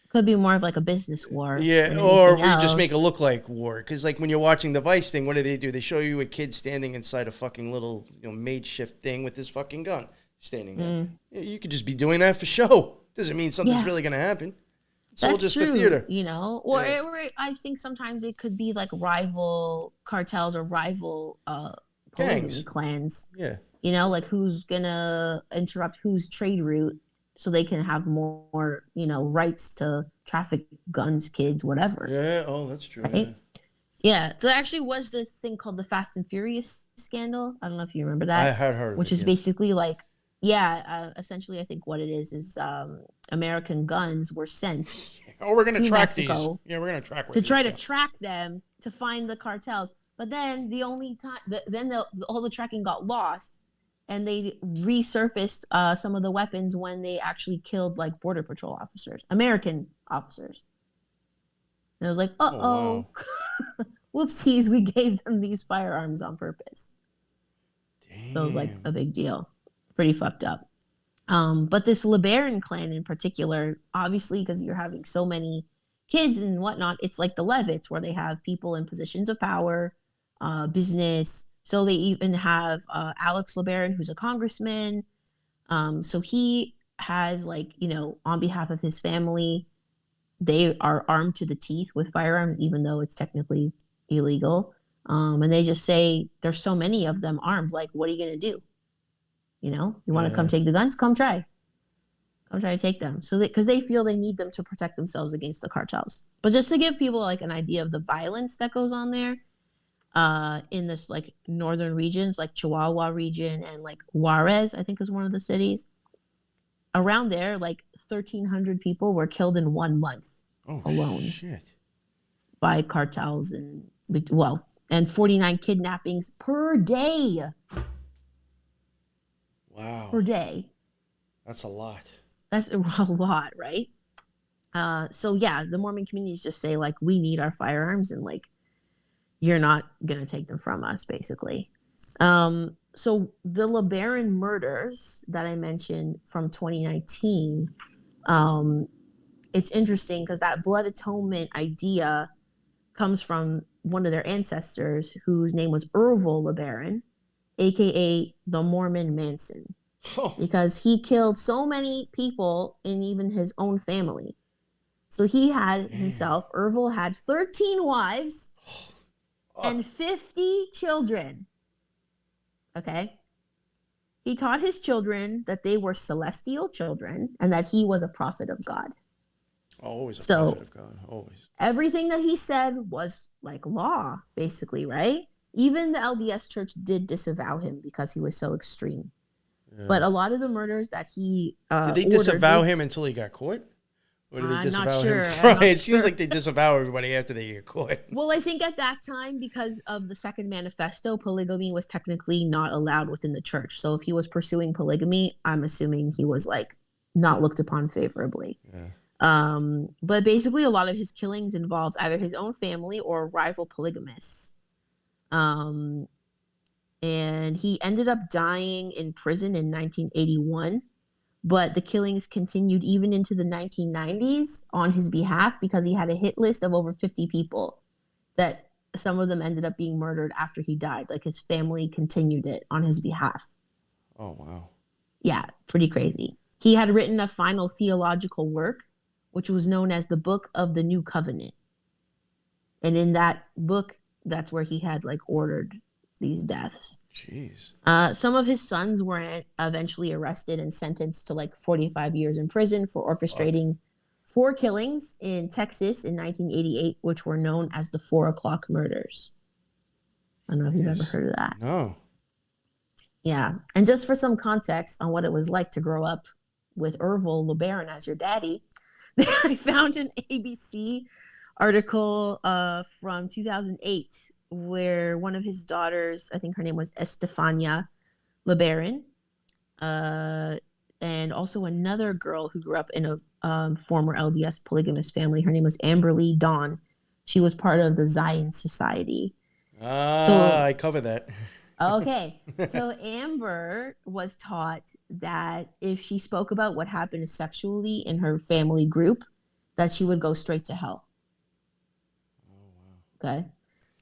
Could be more of like a business war. Yeah, or we just make it look like war. Because like when you're watching the Vice thing, what do? They show you a kid standing inside a fucking little makeshift thing with his fucking gun standing there. You could just be doing that for show. Doesn't mean something's really going to happen. It's all just true, for theater. Or I think sometimes it could be like rival cartels or rival polygamy clans. Yeah. Like who's going to interrupt whose trade route so they can have more, rights to traffic guns, kids, whatever. Yeah, that's true. Right? Yeah. So there actually was this thing called the Fast and Furious scandal. I don't know if you remember that. I had heard of it. Which is basically like, essentially I think what it is American guns were sent we're going to track Mexico these. Yeah, we're going to track to try to track them to find the cartels. But then the only time, all the tracking got lost, and they resurfaced some of the weapons when they actually killed like Border Patrol officers, American officers. And I was like, wow. Whoopsies, we gave them these firearms on purpose. Damn. So it was like a big deal. Pretty fucked up. But this LeBaron clan in particular, obviously, because you're having so many kids and whatnot, it's like the Levitts, where they have people in positions of power, business. So they even have Alex LeBaron, who's a congressman. So he has, on behalf of his family, they are armed to the teeth with firearms, even though it's technically illegal. And they just say, there's so many of them armed. Like, what are you going to do? You want to come take the guns? Come try to take them. So because they feel they need them to protect themselves against the cartels. But just to give people like an idea of the violence that goes on there, in this like northern regions, like Chihuahua region and like Juarez, I think is one of the cities. Around there, like 1,300 people were killed in 1 month alone. Shit. By cartels and 49 kidnappings per day. Wow. Per day. That's a lot. That's a lot, right? So yeah, the Mormon communities just say like, we need our firearms and like, you're not going to take them from us, basically. So the LeBaron murders that I mentioned from 2019, it's interesting because that blood atonement idea comes from one of their ancestors whose name was Ervil LeBaron, a.k.a. the Mormon Manson, because he killed so many people in even his own family. So he had himself, Ervil had 13 wives and 50 children. Okay? He taught his children that they were celestial children and that he was a prophet of God. Always a prophet of God, always. Everything that he said was like law, basically, right? Even the LDS Church did disavow him because he was so extreme. Yeah. But a lot of the murders that he did they disavow him until he got caught? Or did they disavow him? Right. It seems like they disavow everybody after they get caught. Well, I think at that time, because of the Second Manifesto, polygamy was technically not allowed within the church. So if he was pursuing polygamy, I'm assuming he was like not looked upon favorably. Yeah. But basically, a lot of his killings involves either his own family or rival polygamists. And he ended up dying in prison in 1981. But the killings continued even into the 1990s on his behalf because he had a hit list of over 50 people that some of them ended up being murdered after he died. Like his family continued it on his behalf. Oh, wow. Yeah, pretty crazy. He had written a final theological work, which was known as the Book of the New Covenant. And in that book, that's where he had like ordered these deaths. Jeez. Some of his sons were eventually arrested and sentenced to like 45 years in prison for orchestrating 4 killings in Texas in 1988, which were known as the 4 o'clock murders. I don't know if you've ever heard of that. No. Yeah. And just for some context on what it was like to grow up with Ervil LeBaron as your daddy, I found an ABC article from 2008 where one of his daughters, I think her name was Estefania LeBaron, uh, and also another girl who grew up in a former LDS polygamous family. Her name was Amberly Dawn. She was part of the Zion Society. So, I cover that. okay. So Amber was taught that if she spoke about what happened sexually in her family group, that she would go straight to hell. Okay.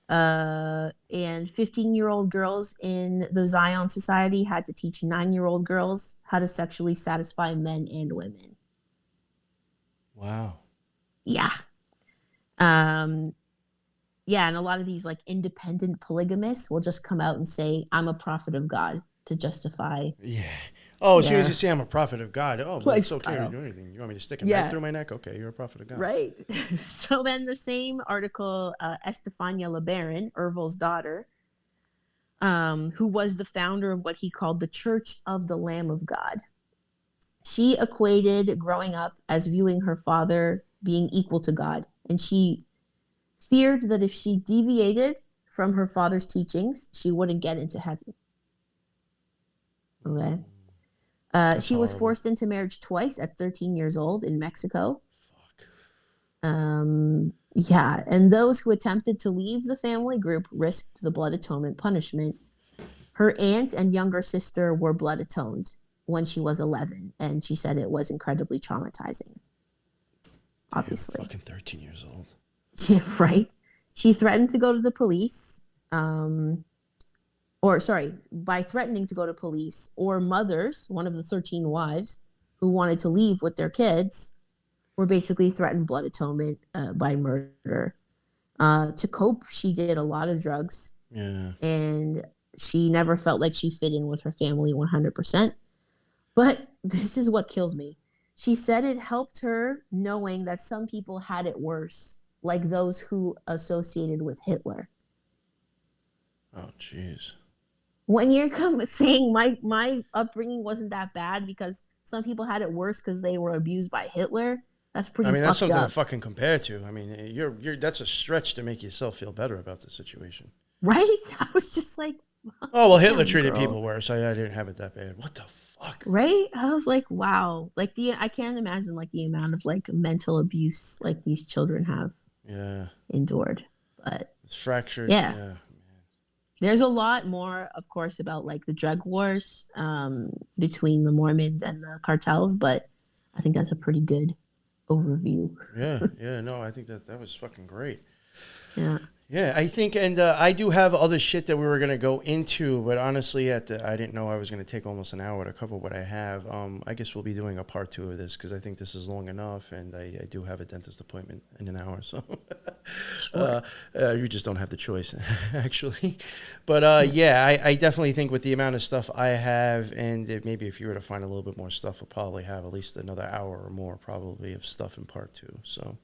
And 15-year-old girls in the Zion Society had to teach 9-year-old girls how to sexually satisfy men and women. Wow. Yeah. Yeah, and a lot of these like independent polygamists will just come out and say, "I'm a prophet of God," to justify. Yeah. Oh, as soon as their you say I'm a prophet of God, oh, well, it's okay to lifestyle. do anything. You want me to stick a Yeah. knife through my neck? Okay, you're a prophet of God. Right. So then the same article, Estefania LeBaron, Ervil's daughter, who was the founder of what he called the Church of the Lamb of God. She equated growing up as viewing her father being equal to God, and she feared that if she deviated from her father's teachings, she wouldn't get into heaven. Okay. She was horrible. forced into marriage twice at 13 years old in Mexico. Fuck. Yeah, and those who attempted to leave the family group risked the blood atonement punishment. Her aunt and younger sister were blood atoned when she was 11, and she said it was incredibly traumatizing. Obviously. Fucking 13 years old. Yeah, right. She threatened to go to the police, by threatening to go to police, or mothers, one of the 13 wives who wanted to leave with their kids, were basically threatened blood atonement by murder. To cope, she did a lot of drugs. Yeah. And she never felt like she fit in with her family 100%. But this is what killed me. She said it helped her knowing that some people had it worse, like those who associated with Hitler. Oh, jeez. When you're saying my upbringing wasn't that bad because some people had it worse because they were abused by Hitler, that's pretty fucked up. That's something to fucking compare to. I mean, you're that's a stretch to make yourself feel better about the situation. Right? I was just like, oh, well, Hitler treated people worse. I didn't have it that bad. What the fuck? Right? I was like, wow. Like I can't imagine like the amount of like mental abuse like these children have endured. But it's fractured. Yeah. There's a lot more, of course, about like the drug wars between the Mormons and the cartels, but I think that's a pretty good overview. No, I think that was fucking great. Yeah, I think, and I do have other shit that we were going to go into, but honestly, I didn't know I was going to take almost an hour to cover what I have. I guess we'll be doing a part 2 of this because I think this is long enough, and I do have a dentist appointment in an hour, so you just don't have the choice, actually. But I definitely think with the amount of stuff I have, and maybe if you were to find a little bit more stuff, we'll probably have at least another hour or more probably of stuff in part 2. So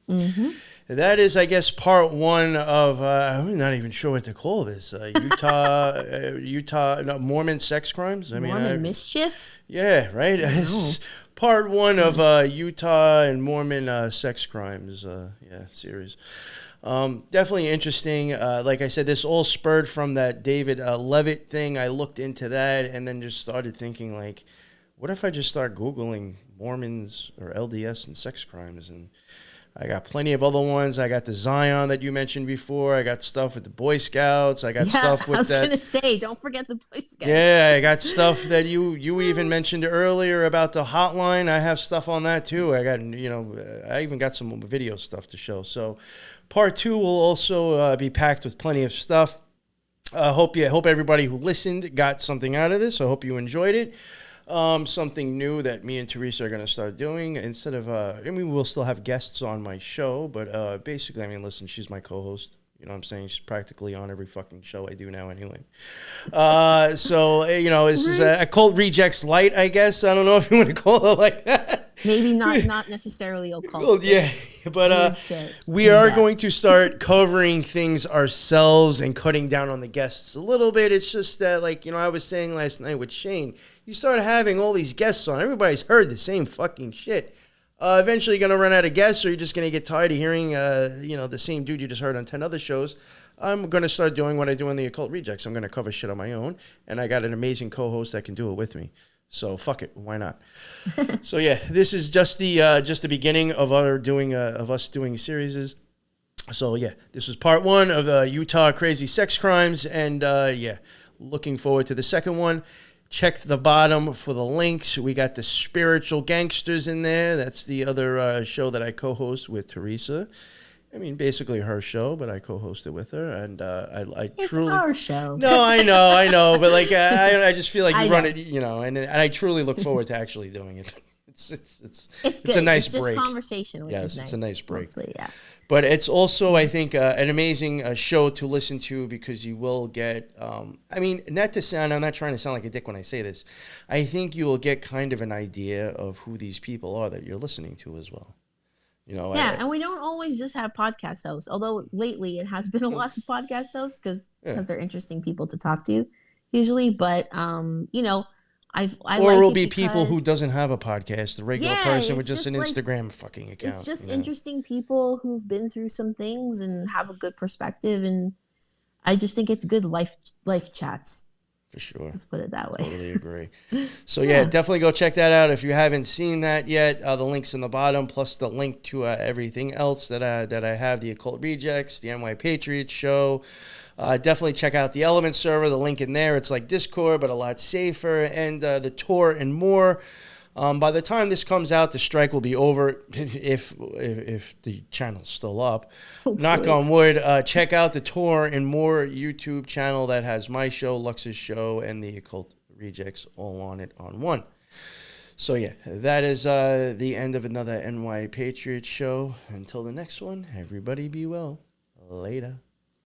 that is, I guess, part 1 of... I'm not even sure what to call this. Mormon sex crimes. Mormon mischief? Yeah, right. It's part 1 of Utah and Mormon sex crimes. Series. Definitely interesting. Like I said, this all spurred from that David Leavitt thing. I looked into that and then just started thinking, like, what if I just start Googling Mormons or LDS and sex crimes? And I got plenty of other ones. I got the Zion that you mentioned before. I got stuff with the Boy Scouts. I got stuff with that. I was going to say, don't forget the Boy Scouts. Yeah, I got stuff that you even mentioned earlier about the hotline. I have stuff on that too. I got, I even got some video stuff to show. So part 2 will also be packed with plenty of stuff. Hope everybody who listened got something out of this. I hope you enjoyed it. Something new that me and Teresa are going to start doing instead of, we'll still have guests on my show, but basically, listen, she's my co-host. You know what I'm saying? She's practically on every fucking show I do now anyway. This is a Occult Rejects Light, I guess. I don't know if you want to call it like that. Maybe not necessarily occult. Well, yeah, but we are going to start covering things ourselves and cutting down on the guests a little bit. It's just that, I was saying last night with Shane, you start having all these guests on. Everybody's heard the same fucking shit. Eventually going to run out of guests, or you're just going to get tired of hearing, the same dude you just heard on 10 other shows. I'm going to start doing what I do in the Occult Rejects. I'm going to cover shit on my own, and I got an amazing co-host that can do it with me. So fuck it, why not? So yeah, this is just the beginning of us doing series. So yeah, this was part 1 of the Utah crazy sex crimes, and looking forward to the second one. Check the bottom for the links. We got the Spiritual Gangsters in there. That's the other show that I co-host with Teresa. I mean, basically her show, but I co-hosted with her, and It's truly our show. No, I know, but like I just feel like you run it, and I truly look forward to actually doing it. It's good. a nice it's just break. conversation, which is nice. It's a nice break. Mostly, yeah. But it's also, I think, an amazing show to listen to, because you will get, I'm not trying to sound like a dick when I say this. I think you will get kind of an idea of who these people are that you're listening to as well. And we don't always just have podcast hosts, although lately it has been a lot of podcast hosts because they're interesting people to talk to usually. But, I or like will it be because, people who doesn't have a podcast, the regular person with just an Instagram fucking account. It's just interesting people who've been through some things and have a good perspective, and I just think it's good life chats. For sure. Let's put it that way. Totally agree. So definitely go check that out if you haven't seen that yet. The link's in the bottom, plus the link to everything else that I have: the Occult Rejects, the NY Patriot show. Definitely check out the Element server. The link in there. It's like Discord, but a lot safer. And the tour and more. By the time this comes out, the strike will be over if the channel's still up. Hopefully. Knock on wood. Check out the tour and more YouTube channel that has my show, Lux's show, and the Occult Rejects all on it on one. So yeah, that is the end of another NY Patriot show. Until the next one, everybody be well. Later.